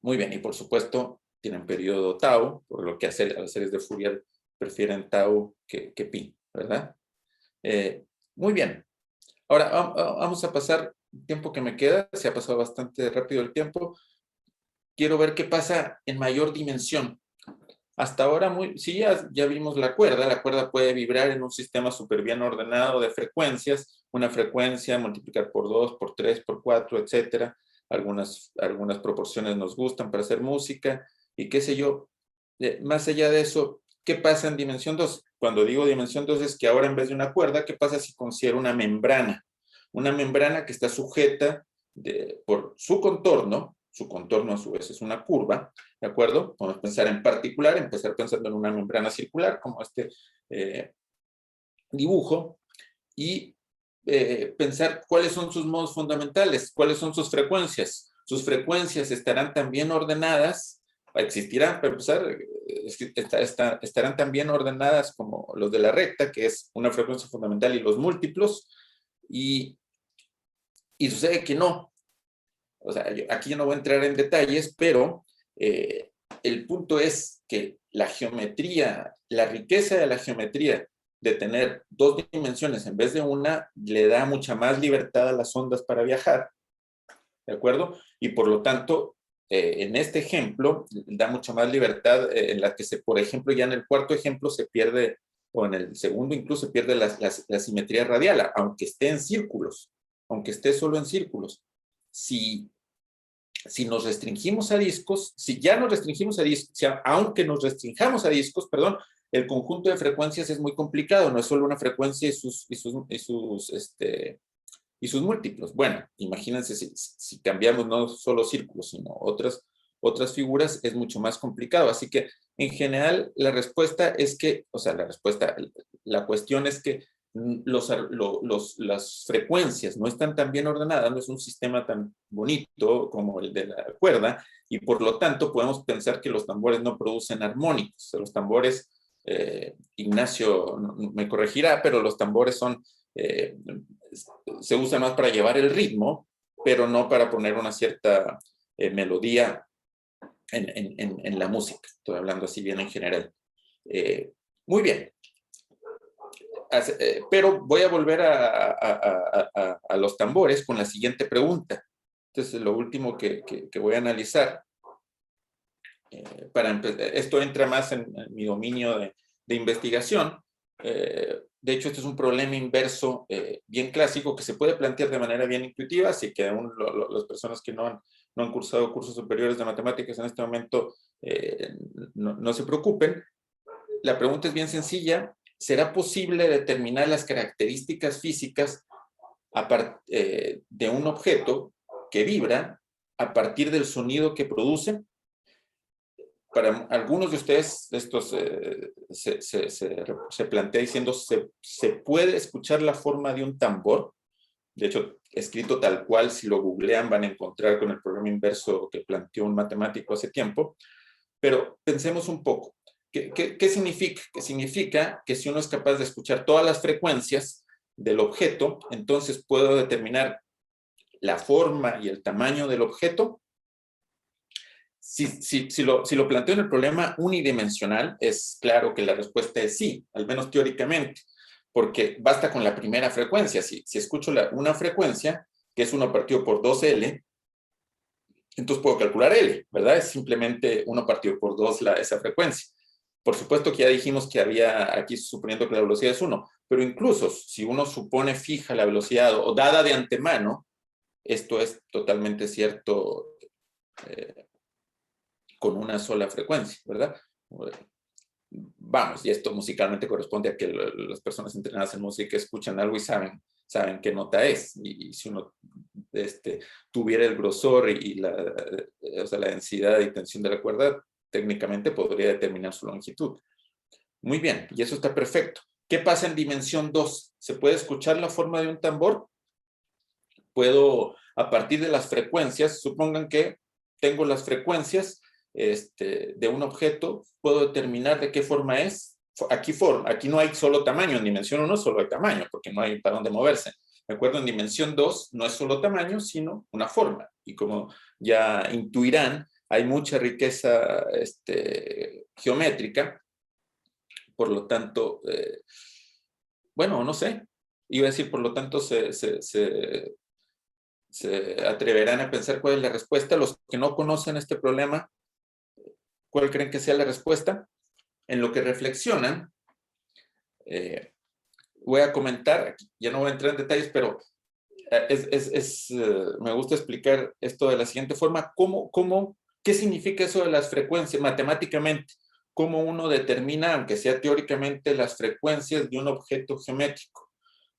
Muy bien, y por supuesto, tienen periodo tau, por lo que las series de Fourier prefieren tau que pi, ¿verdad? Muy bien. Ahora, vamos a pasar el tiempo que me queda, se ha pasado bastante rápido el tiempo. Quiero ver qué pasa en mayor dimensión. Hasta ahora, sí, ya vimos la cuerda puede vibrar en un sistema súper bien ordenado de frecuencias, una frecuencia, multiplicar por 2, por 3, por 4, etcétera. Algunas proporciones nos gustan para hacer música, y qué sé yo. Más allá de eso, ¿qué pasa en dimensión 2? Cuando digo dimensión 2 es que ahora en vez de una cuerda, ¿qué pasa si considero una membrana? Una membrana que está sujeta por su contorno a su vez es una curva, ¿de acuerdo? Podemos pensar en particular, empezar pensando en una membrana circular, como este dibujo, y pensar cuáles son sus modos fundamentales, cuáles son sus frecuencias. Sus frecuencias estarán también ordenadas, existirán, para empezar, estarán también ordenadas como los de la recta, que es una frecuencia fundamental y los múltiplos, y sucede que no. O sea, aquí no voy a entrar en detalles, pero el punto es que la geometría, la riqueza de la geometría de tener dos dimensiones en vez de una, le da mucha más libertad a las ondas para viajar, ¿de acuerdo? Y por lo tanto, en este ejemplo, da mucha más libertad en la que por ejemplo, ya en el cuarto ejemplo se pierde, o en el segundo incluso se pierde la simetría radial, aunque esté en círculos, aunque esté solo en círculos. Si nos restringimos a discos, si ya nos restringimos a discos, aunque nos restringamos a discos, perdón, el conjunto de frecuencias es muy complicado, no es solo una frecuencia y sus múltiplos. Bueno, imagínense si cambiamos no solo círculos, sino otras figuras, es mucho más complicado. Así que, en general, la respuesta es que, la cuestión es que las frecuencias no están tan bien ordenadas, no es un sistema tan bonito como el de la cuerda, y por lo tanto podemos pensar que los tambores no producen armónicos. Los tambores, Ignacio me corregirá, pero los tambores se usan más para llevar el ritmo, pero no para poner una cierta melodía en la música. Estoy hablando así bien en general. Muy bien. Pero voy a volver a los tambores con la siguiente pregunta. Entonces, lo último que voy a analizar, esto entra más en mi dominio de investigación. De hecho, este es un problema inverso bien clásico que se puede plantear de manera bien intuitiva, así que aún las personas que no han cursado cursos superiores de matemáticas en este momento no se preocupen. La pregunta es bien sencilla. ¿Será posible determinar las características físicas de un objeto que vibra a partir del sonido que produce? Para algunos de ustedes, esto se plantea diciendo, ¿se puede escuchar la forma de un tambor? De hecho, escrito tal cual, si lo googlean van a encontrar con el programa inverso que planteó un matemático hace tiempo. Pero pensemos un poco. ¿Qué significa? Significa que si uno es capaz de escuchar todas las frecuencias del objeto, entonces puedo determinar la forma y el tamaño del objeto. Si lo planteo en el problema unidimensional, es claro que la respuesta es sí, al menos teóricamente, porque basta con la primera frecuencia. Si escucho una frecuencia, que es 1 partido por 2L, entonces puedo calcular L, ¿verdad? Es simplemente 1 partido por 2 esa frecuencia. Por supuesto que ya dijimos que había aquí suponiendo que la velocidad es 1, pero incluso si uno supone fija la velocidad o dada de antemano, esto es totalmente cierto con una sola frecuencia, ¿verdad? Vamos, y esto musicalmente corresponde a que las personas entrenadas en música escuchan algo y saben qué nota es, y si uno tuviera el grosor y la densidad y tensión de la cuerda, técnicamente podría determinar su longitud. Muy bien, y eso está perfecto. ¿Qué pasa en dimensión 2? ¿Se puede escuchar la forma de un tambor? Puedo, a partir de las frecuencias, supongan que tengo las frecuencias de un objeto, puedo determinar de qué forma es. Aquí no hay solo tamaño, en dimensión 1 solo hay tamaño, porque no hay para dónde moverse. ¿De acuerdo? En dimensión 2 no es solo tamaño, sino una forma. Y como ya intuirán, hay mucha riqueza geométrica. Por lo tanto, bueno, no sé. Iba a decir, por lo tanto, se atreverán a pensar cuál es la respuesta. Los que no conocen este problema, ¿cuál creen que sea la respuesta? En lo que reflexionan, voy a comentar, ya no voy a entrar en detalles, pero me gusta explicar esto de la siguiente forma. ¿Qué significa eso de las frecuencias matemáticamente? ¿Cómo uno determina, aunque sea teóricamente, las frecuencias de un objeto geométrico?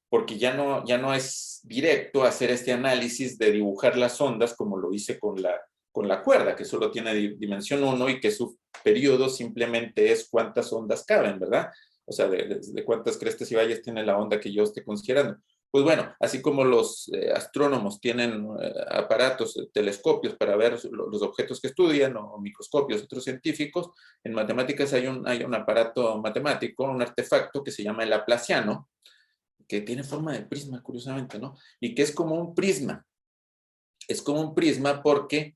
Porque ya no es directo hacer este análisis de dibujar las ondas como lo hice con la cuerda, que solo tiene dimensión 1 y que su periodo simplemente es cuántas ondas caben, ¿verdad? O sea, de cuántas crestas y valles tiene la onda que yo esté considerando. Pues bueno, así como los astrónomos tienen aparatos, telescopios para ver los objetos que estudian, o microscopios, otros científicos, en matemáticas hay un aparato matemático, un artefacto que se llama el laplaciano, que tiene forma de prisma, curiosamente, ¿no? Y que es como un prisma. Es como un prisma porque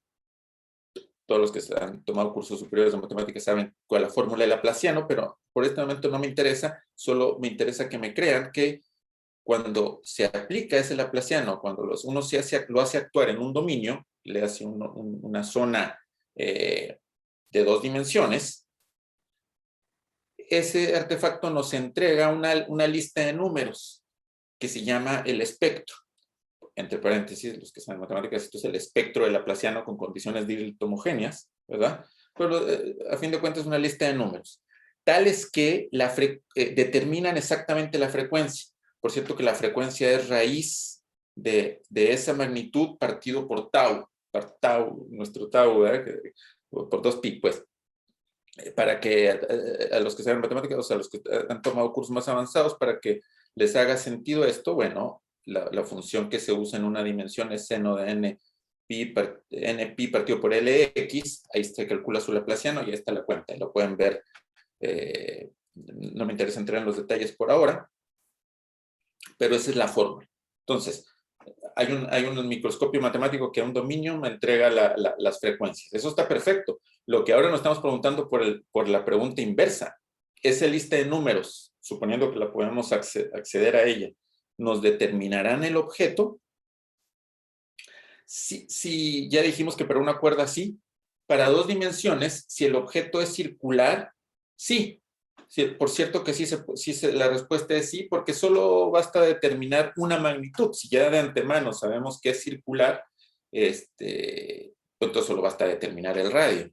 todos los que han tomado cursos superiores de matemáticas saben cuál es la fórmula de Laplaciano, pero por este momento no me interesa, solo me interesa que me crean que cuando se aplica ese Laplaciano, cuando uno lo hace actuar en un dominio, le hace una zona de 2 dimensiones, ese artefacto nos entrega una lista de números que se llama el espectro. Entre paréntesis, los que saben matemáticas, esto es el espectro de Laplaciano con condiciones Dirichlet homogéneas, ¿verdad? Pero a fin de cuentas es una lista de números, tales que determinan exactamente la frecuencia. Por cierto que la frecuencia es raíz de esa magnitud partido por tau, nuestro tau, ¿verdad? Por 2pi, pues. Para que a los que saben matemáticas, o sea, a los que han tomado cursos más avanzados, para que les haga sentido esto, bueno, la función que se usa en una dimensión es seno de npi partido por lx, ahí se calcula su Laplaciano y ahí está la cuenta, y lo pueden ver, no me interesa entrar en los detalles por ahora, pero esa es la fórmula. Entonces, hay un microscopio matemático que a un dominio me entrega las frecuencias. Eso está perfecto. Lo que ahora nos estamos preguntando por la pregunta inversa, esa lista de números, suponiendo que la podemos acceder a ella, ¿nos determinarán el objeto? Si ya dijimos que para una cuerda sí, para 2 dimensiones, si el objeto es circular, sí. Sí, por cierto que sí, la respuesta es sí, porque solo basta determinar una magnitud. Si ya de antemano sabemos que es circular, entonces solo basta determinar el radio.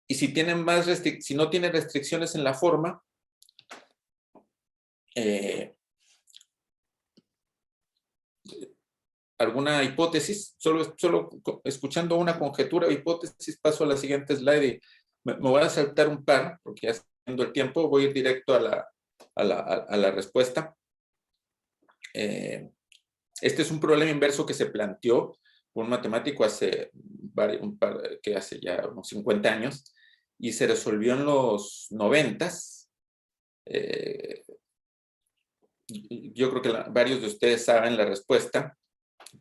Y si no tiene restricciones en la forma, alguna hipótesis, solo escuchando una conjetura o hipótesis, paso a la siguiente slide y me voy a saltar un par, porque ya está viendo el tiempo, voy a ir directo a la respuesta. Este es un problema inverso que se planteó por un matemático que hace ya unos 50 años, y se resolvió en los 90s. Yo creo que varios de ustedes saben la respuesta,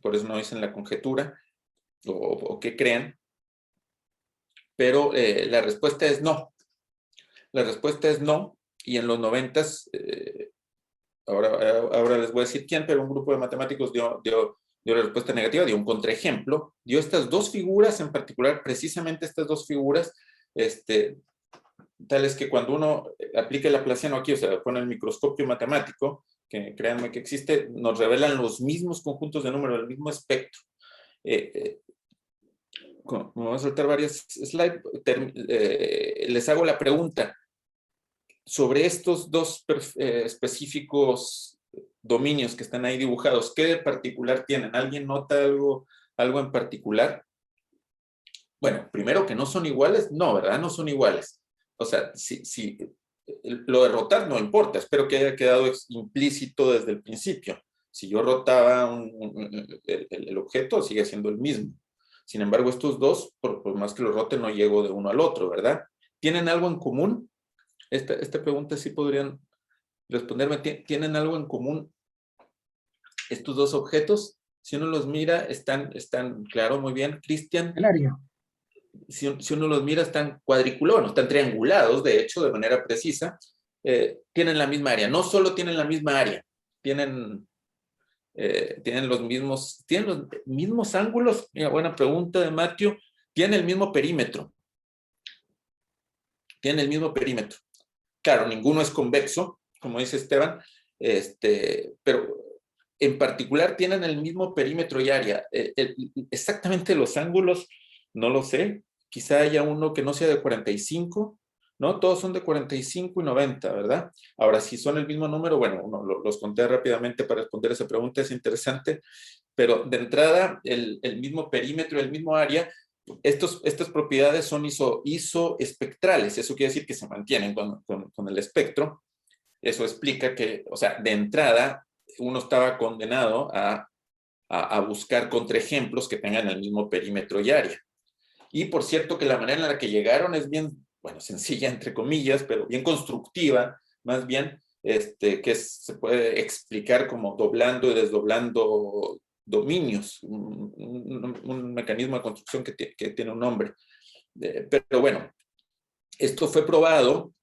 por eso no dicen la conjetura o qué creen, pero la respuesta es no. La respuesta es no, y en los 90s, ahora les voy a decir quién, pero un grupo de matemáticos dio la respuesta negativa, dio un contraejemplo, dio estas 2 figuras en particular, precisamente estas 2 figuras, tales que cuando uno aplica el Laplaciano aquí, o sea, pone el microscopio matemático, que créanme que existe, nos revelan los mismos conjuntos de números, el mismo espectro. Me voy a saltar varias slides, les hago la pregunta, sobre estos 2 específicos dominios que están ahí dibujados, ¿qué de particular tienen? ¿Alguien nota algo en particular? Bueno, primero que no son iguales, no, ¿verdad? No son iguales. O sea, si lo de rotar no importa, espero que haya quedado implícito desde el principio. Si yo rotaba el objeto, sigue siendo el mismo. Sin embargo, estos dos, por más que los rote, no llego de uno al otro, ¿verdad? ¿Tienen algo en común? Esta pregunta sí podrían responderme. ¿Tienen algo en común estos dos objetos? Si uno los mira, están claro, muy bien, Cristian. El área. Si uno los mira, están cuadriculados, están triangulados, de hecho, de manera precisa. Tienen la misma área. No solo tienen la misma área, tienen los mismos ángulos. Mira, buena pregunta de Matthew. Tienen el mismo perímetro. Tienen el mismo perímetro. Claro, ninguno es convexo, como dice Esteban, pero en particular tienen el mismo perímetro y área. Exactamente los ángulos, no lo sé. Quizá haya uno que no sea de 45, ¿no? Todos son de 45 y 90, ¿verdad? Ahora, si son el mismo número, bueno, los conté rápidamente para responder esa pregunta, es interesante, pero de entrada, el mismo perímetro, el mismo área. Estas propiedades son isoespectrales, eso quiere decir que se mantienen con el espectro. Eso explica que, o sea, de entrada, uno estaba condenado a buscar contraejemplos que tengan el mismo perímetro y área. Y por cierto que la manera en la que llegaron es bien, bueno, sencilla entre comillas, pero bien constructiva, más bien, se puede explicar como doblando y desdoblando dominios, un mecanismo de construcción que tiene un nombre. Pero bueno, esto fue probado,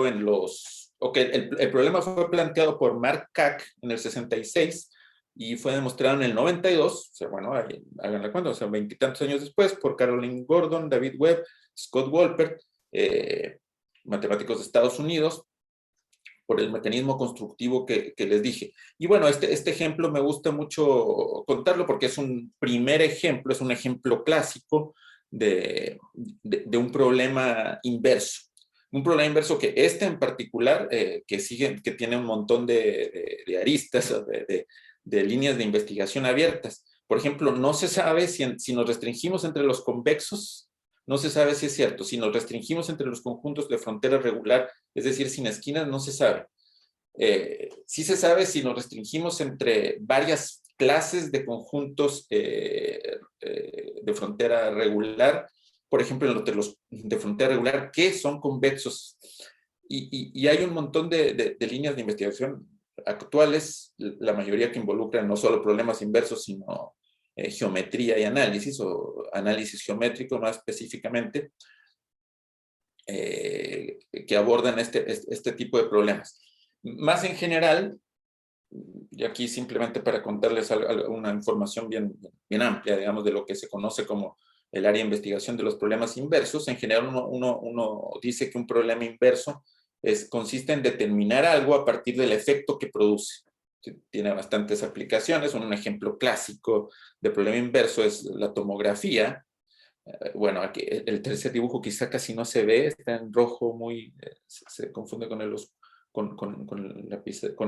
en los... Ok, el problema fue planteado por Mark Kac en el 66 y fue demostrado en el 92, o sea, bueno, hagan la cuenta, o sea, 20 y tantos años después, por Caroline Gordon, David Webb, Scott Wolpert, matemáticos de Estados Unidos, por el mecanismo constructivo que les dije. Y bueno, este ejemplo me gusta mucho contarlo porque es un primer ejemplo, es un ejemplo clásico de un problema inverso. Un problema inverso que en particular, que tiene un montón de aristas, de líneas de investigación abiertas. Por ejemplo, no se sabe si nos restringimos entre los convexos, no se sabe si es cierto. Si nos restringimos entre los conjuntos de frontera regular, es decir, sin esquinas, no se sabe. Sí se sabe si nos restringimos entre varias clases de conjuntos de frontera regular, por ejemplo, entre los de frontera regular que son convexos. Y hay un montón de líneas de investigación actuales, la mayoría que involucran no solo problemas inversos, sino geometría y análisis, o análisis geométrico más específicamente, que abordan este tipo de problemas. Más en general, y aquí simplemente para contarles una información bien amplia, digamos, de lo que se conoce como el área de investigación de los problemas inversos, en general uno dice que un problema inverso consiste en determinar algo a partir del efecto que produce. Tiene bastantes aplicaciones. Un ejemplo clásico de problema inverso es la tomografía. Bueno, aquí el tercer dibujo quizá casi no se ve, está en rojo, se confunde con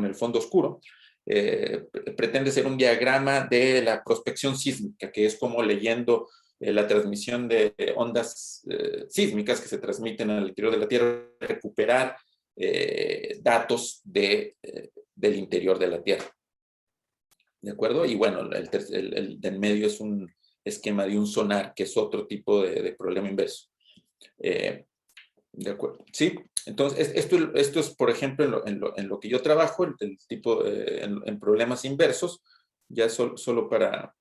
el fondo oscuro. Pretende ser un diagrama de la prospección sísmica, que es como leyendo la transmisión de ondas sísmicas que se transmiten al interior de la Tierra, recuperar datos del interior de la Tierra. ¿De acuerdo? Y bueno, el del medio es un esquema de un sonar, que es otro tipo de problema inverso. ¿De acuerdo? Sí. Entonces, esto es, por ejemplo, en lo que yo trabajo, el tipo en problemas inversos, ya solo para,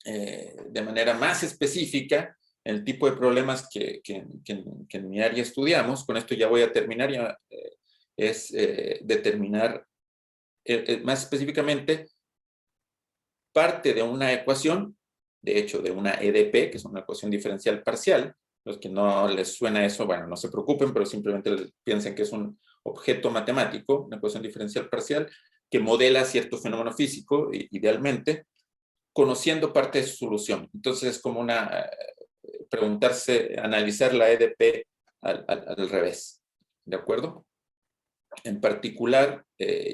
de manera más específica, el tipo de problemas que en mi área estudiamos, con esto ya voy a terminar, es determinar más específicamente parte de una ecuación, de hecho de una EDP, que es una ecuación diferencial parcial. Los que no les suena eso, bueno, no se preocupen, pero simplemente piensen que es un objeto matemático, una ecuación diferencial parcial, que modela cierto fenómeno físico, idealmente, conociendo parte de su solución. Entonces es como preguntarse, analizar la EDP al revés, ¿de acuerdo? En particular,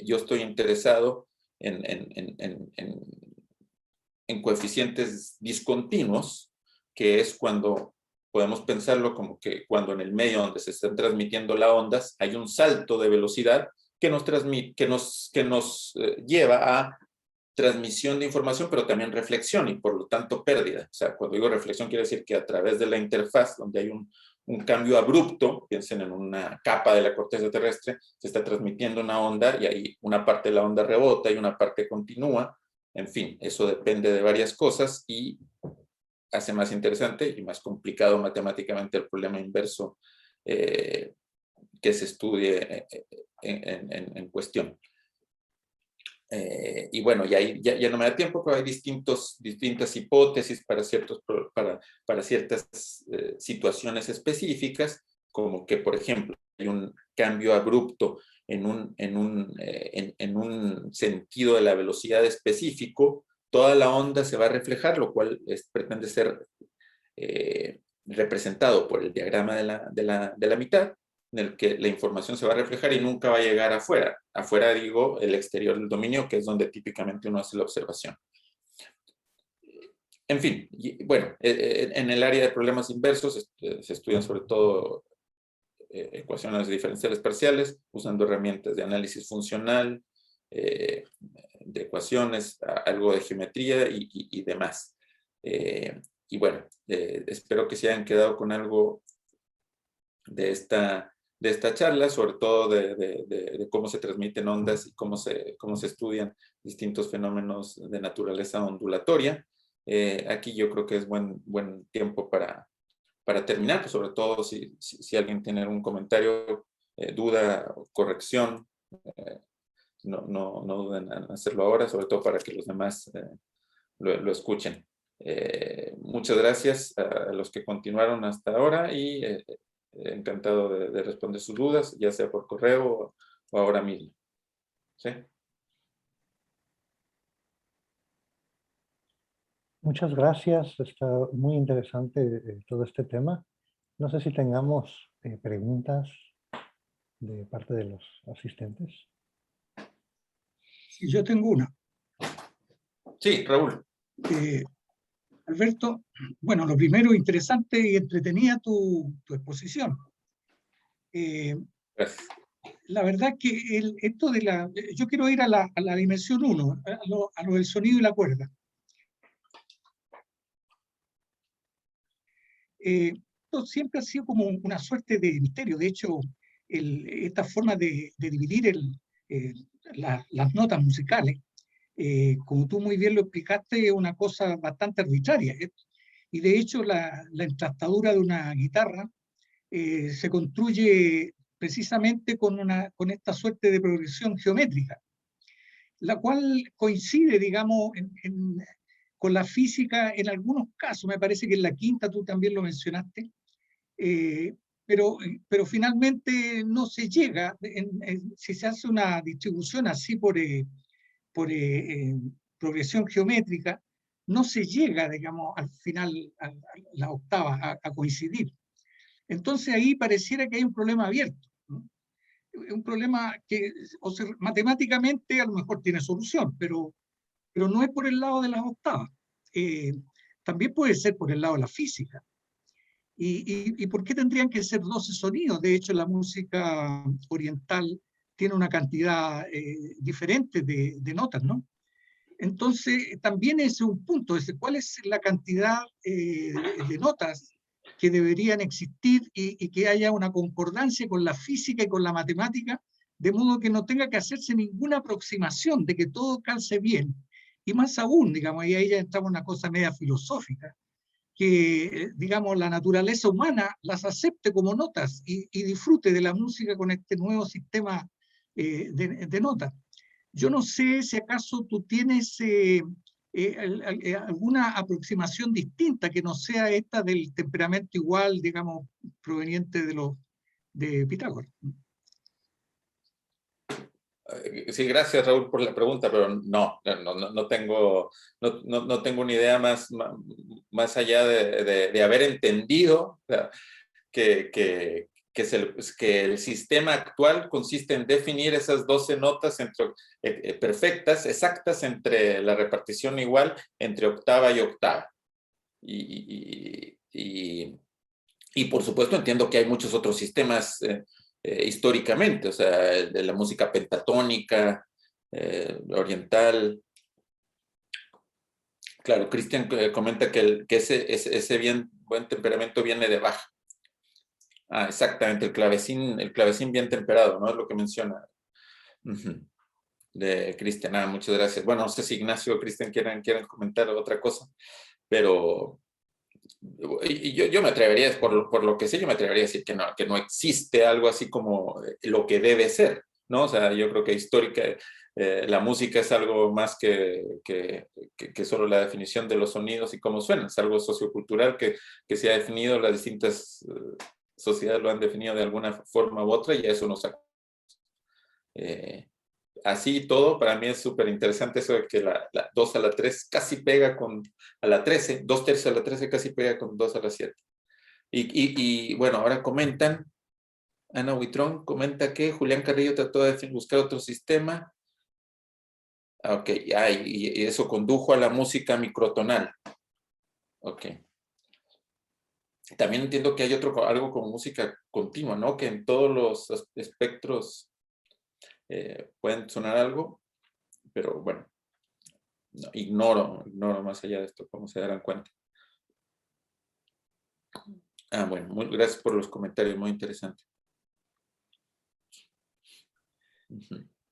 yo estoy interesado en coeficientes discontinuos, que es cuando podemos pensarlo como que cuando en el medio donde se están transmitiendo las ondas hay un salto de velocidad que nos lleva a transmisión de información, pero también reflexión y por lo tanto pérdida. O sea, cuando digo reflexión quiere decir que a través de la interfaz, donde hay un cambio abrupto, piensen en una capa de la corteza terrestre, se está transmitiendo una onda y ahí una parte de la onda rebota y una parte continúa. En fin, eso depende de varias cosas y hace más interesante y más complicado matemáticamente el problema inverso que se estudie en cuestión. Y bueno, ya no me da tiempo, pero hay distintas hipótesis para ciertas situaciones específicas, como que, por ejemplo, hay un cambio abrupto en un sentido de la velocidad específico, toda la onda se va a reflejar, lo cual pretende ser representado por el diagrama de la mitad, en el que la información se va a reflejar y nunca va a llegar afuera. Afuera digo el exterior del dominio, que es donde típicamente uno hace la observación. En fin, bueno, en el área de problemas inversos se estudian sobre todo ecuaciones diferenciales parciales, usando herramientas de análisis funcional, de ecuaciones, algo de geometría y demás. Y bueno, espero que se hayan quedado con algo de esta charla, sobre todo de cómo se transmiten ondas y cómo se estudian distintos fenómenos de naturaleza ondulatoria. Aquí yo creo que es buen tiempo para terminar, pues sobre todo si alguien tiene algún comentario, duda o corrección, no duden en hacerlo ahora, sobre todo para que los demás lo escuchen. Muchas gracias a los que continuaron hasta ahora y encantado de responder sus dudas, ya sea por correo o ahora mismo. ¿Sí? Muchas gracias, está muy interesante todo este tema. No sé si tengamos preguntas de parte de los asistentes. Sí, yo tengo una. Sí, Raúl. Alberto, bueno, lo primero, interesante y entretenida tu exposición. Gracias. La verdad que esto yo quiero ir a la dimensión 1, a lo del sonido y la cuerda. Esto siempre ha sido como una suerte de misterio. De hecho, esta forma de dividir las notas musicales, como tú muy bien lo explicaste, es una cosa bastante arbitraria. Y de hecho, la entrastadura de una guitarra se construye precisamente con esta suerte de progresión geométrica, la cual coincide, digamos, con la física en algunos casos. Me parece que en la quinta tú también lo mencionaste, pero finalmente no se llega, si se hace una distribución así por progresión geométrica, no se llega, digamos, al final, a la octava, a coincidir. Entonces ahí pareciera que hay un problema abierto, ¿no? Un problema que matemáticamente a lo mejor tiene solución, pero no es por el lado de las octavas. También puede ser por el lado de la física. ¿Y por qué tendrían que ser 12 sonidos? De hecho, la música oriental tiene una cantidad diferente de notas, ¿no? Entonces, también es un punto, ¿cuál es la cantidad de notas que deberían existir y que haya una concordancia con la física y con la matemática, de modo que no tenga que hacerse ninguna aproximación, de que todo calce bien? Y más aún, digamos, y ahí ya entramos en una cosa media filosófica, que, digamos, la naturaleza humana las acepte como notas y disfrute de la música con este nuevo sistema de notas. Yo no sé si acaso tú tienes alguna aproximación distinta que no sea esta del temperamento igual, digamos, proveniente de Pitágoras. Sí, gracias Raúl por la pregunta, pero no tengo una idea más allá de haber entendido que el sistema actual consiste en definir esas 12 notas perfectas, exactas, entre la repartición igual entre octava y octava. Y por supuesto entiendo que hay muchos otros sistemas históricamente, o sea, de la música pentatónica, oriental, Claro, Cristian comenta que ese buen temperamento viene de Bach. Ah, exactamente, el clavecín bien temperado, ¿no? Es lo que menciona. De Cristian. Ah, muchas gracias. Bueno, no sé si Ignacio o Cristian quieran comentar otra cosa, pero yo me atrevería, por lo que sé, yo me atrevería a decir que no existe algo así como lo que debe ser, ¿no? O sea, yo creo que histórica, la música es algo más que solo la definición de los sonidos y cómo suenan, es algo sociocultural que se ha definido, las distintas sociedades lo han definido de alguna forma u otra y a eso nos así y todo, para mí es súper interesante eso de que la 2 a la 3 casi pega con a la 13, 2/3 a la 13 casi pega con 2 a la 7. Y bueno, ahora comentan, Ana Huitrón comenta que Julián Carrillo trató de buscar otro sistema. Ok, y eso condujo a la música microtonal. Ok. También entiendo que hay algo como música continua, ¿no? Que en todos los espectros pueden sonar algo, pero bueno, no, ignoro más allá de esto, cómo se darán cuenta. Ah, bueno, gracias por los comentarios, muy interesante.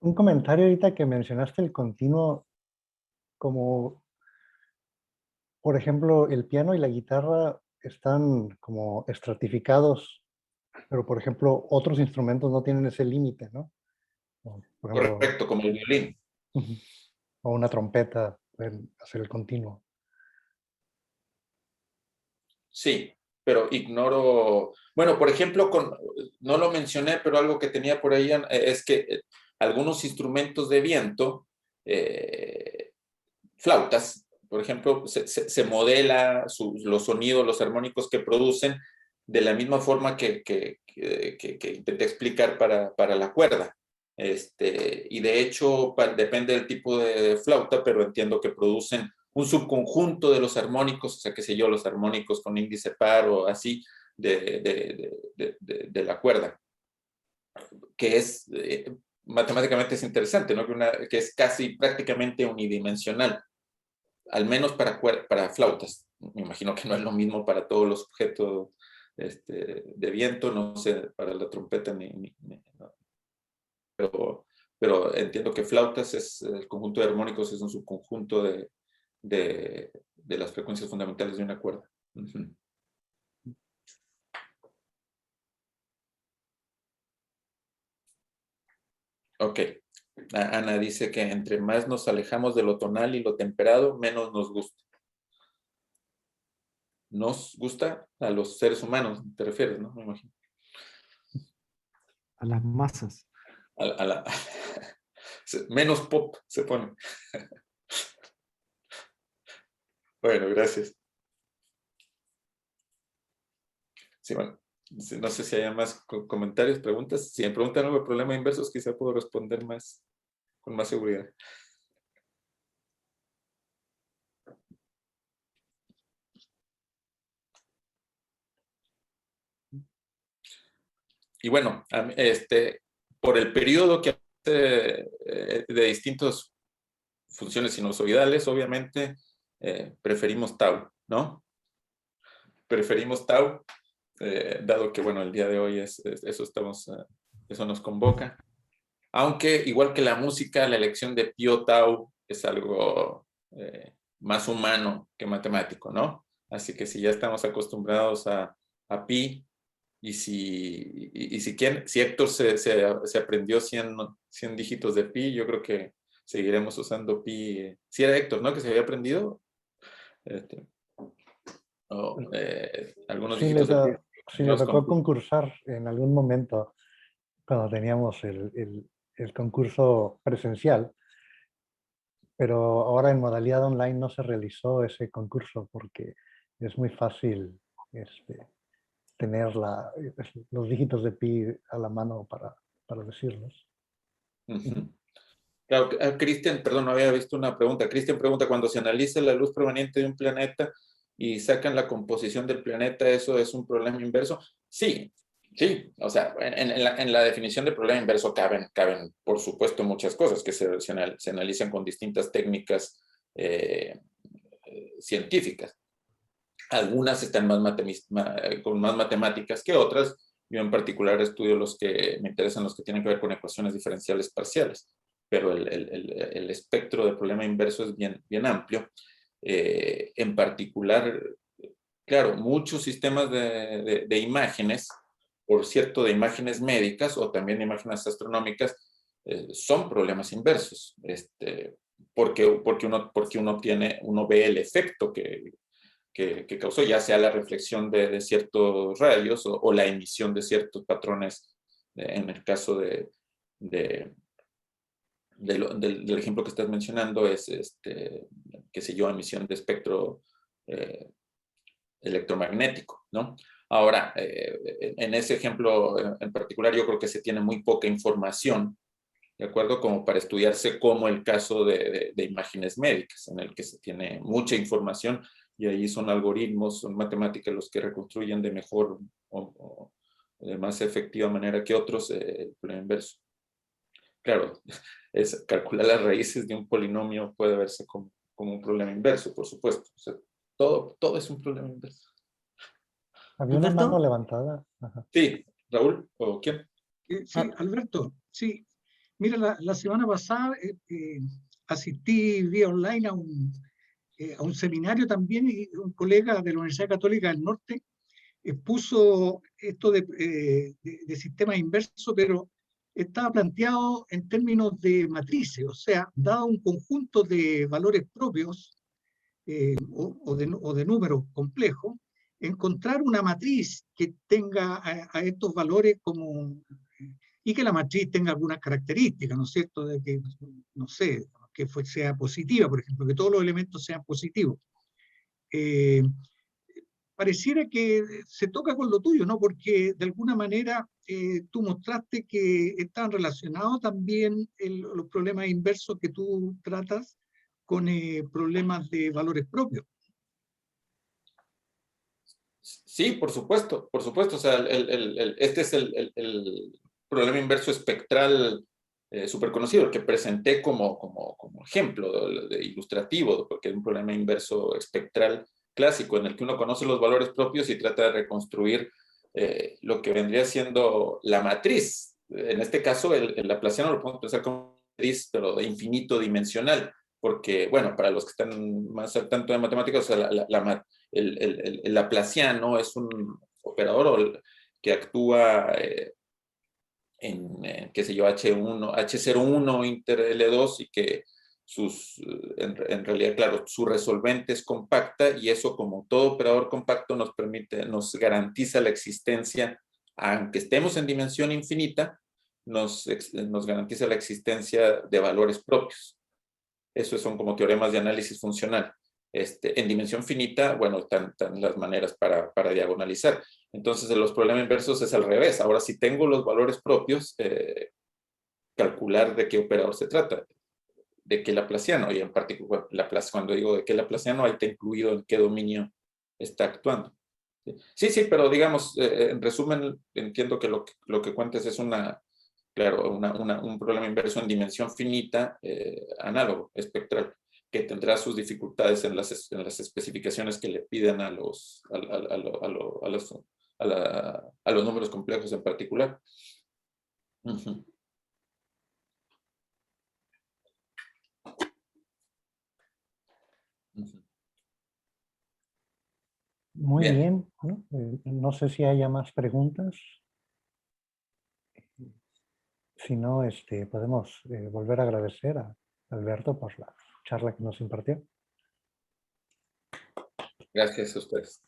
Un comentario ahorita que mencionaste el continuo, como por ejemplo el piano y la guitarra están como estratificados, pero por ejemplo otros instrumentos no tienen ese límite, ¿no? Por ejemplo, Correcto, como el violín. o una trompeta pueden hacer el continuo. Sí, pero ignoro. Bueno, por ejemplo, no lo mencioné, pero algo que tenía por ahí es que algunos instrumentos de viento, flautas, por ejemplo, se modela los sonidos, los armónicos que producen de la misma forma que intenté explicar para la cuerda. Y de hecho, depende del tipo de flauta, pero entiendo que producen un subconjunto de los armónicos, o sea, qué sé yo, los armónicos con índice par o así, de la cuerda, que es, matemáticamente es interesante, ¿no? Que es casi prácticamente unidimensional, al menos para flautas. Me imagino que no es lo mismo para todos los objetos de viento, no sé, para la trompeta no. Pero entiendo que flautas el conjunto de armónicos es un subconjunto de las frecuencias fundamentales de una cuerda. Ok. Ana dice que entre más nos alejamos de lo tonal y lo temperado, menos nos gusta. ¿Nos gusta? A los seres humanos, te refieres, ¿no? Me imagino. A las masas. Menos pop se pone. Bueno, gracias. Sí, bueno, no sé si hay más comentarios, preguntas. Si me preguntan algo de problemas inversos, quizá puedo responder con más seguridad. Y bueno, por el periodo que hace de distintas funciones sinusoidales, obviamente preferimos tau, ¿no? Preferimos tau, dado que, bueno, el día de hoy eso nos convoca. Aunque, igual que la música, la elección de pi o tau es algo más humano que matemático, ¿no? Así que si ya estamos acostumbrados a pi, y si Héctor se aprendió 100 dígitos de pi, yo creo que seguiremos usando pi. Si era Héctor, ¿no? Que se había aprendido. Algunos Sí, dígitos de pi. sí, le tocó concursar en algún momento cuando teníamos el concurso presencial, pero ahora en modalidad online no se realizó ese concurso porque es muy fácil tener los dígitos de pi a la mano para decirlos. Claro, Cristian, perdón, no había visto una pregunta. Cristian pregunta, cuando se analiza la luz proveniente de un planeta y sacan la composición del planeta, ¿eso es un problema inverso? Sí, o sea, en la definición de problema inverso caben, por supuesto, muchas cosas que se analizan con distintas técnicas científicas. Algunas están con más matemáticas que otras. Yo en particular estudio los que me interesan, los que tienen que ver con ecuaciones diferenciales parciales, pero el espectro del problema inverso es bien amplio. En particular, claro, muchos sistemas de imágenes, por cierto, de imágenes médicas o también de imágenes astronómicas, son problemas inversos, porque uno ve el efecto que causó, ya sea la reflexión de ciertos rayos o la emisión de ciertos patrones, en el caso del ejemplo que estás mencionando, es, qué sé yo, emisión de espectro electromagnético, ¿no? Ahora, en ese ejemplo en particular, yo creo que se tiene muy poca información, ¿de acuerdo? Como para estudiarse como el caso de imágenes médicas, en el que se tiene mucha información y ahí son algoritmos, son matemáticas los que reconstruyen de mejor o de más efectiva manera que otros el problema inverso. Claro, calcular las raíces de un polinomio puede verse como un problema inverso, por supuesto. O sea, todo es un problema inverso. Había una mano Alberto. levantada. Ajá. Sí, Raúl, ¿o quién? Sí, Alberto, sí. Mira, la semana pasada asistí vía online a un seminario también y un colega de la Universidad Católica del Norte expuso esto de sistemas inversos, pero estaba planteado en términos de matrices, o sea, dado un conjunto de valores propios o de números complejos, encontrar una matriz que tenga a estos valores como, y que la matriz tenga algunas características, ¿no es cierto? De que, no sé, que sea positiva, por ejemplo, que todos los elementos sean positivos. Pareciera que se toca con lo tuyo, ¿no? Porque de alguna manera tú mostraste que están relacionados también los problemas inversos que tú tratas con problemas de valores propios. Sí, por supuesto, por supuesto. O sea, este es el problema inverso espectral súper conocido, el que presenté como ejemplo ilustrativo, porque es un problema inverso espectral clásico en el que uno conoce los valores propios y trata de reconstruir lo que vendría siendo la matriz. En este caso, el laplaciano lo podemos pensar como matriz, pero de infinito dimensional, porque, bueno, para los que están más al tanto de matemáticas, o sea, el laplaciano es un operador que actúa qué sé yo, H01 inter L2 y que en realidad, claro, su resolvente es compacta y eso, como todo operador compacto, nos garantiza la existencia, aunque estemos en dimensión infinita, nos garantiza la existencia de valores propios. Esos son como teoremas de análisis funcional. En dimensión finita, bueno, están las maneras para diagonalizar. Entonces, en los problemas inversos es al revés. Ahora, si tengo los valores propios, calcular de qué operador se trata, de qué laplaciano, y en particular, cuando digo de qué laplaciano, ahí está incluido en qué dominio está actuando. Sí, pero digamos, en resumen, entiendo que lo que cuentas es claro, un problema inverso en dimensión finita, análogo, espectral, que tendrá sus dificultades en las especificaciones que le piden a los números complejos en particular. Uh-huh. Uh-huh. Muy bien, ¿no? No sé si haya más preguntas. Si no, podemos volver a agradecer a Alberto por la charla que nos impartió. Gracias a ustedes.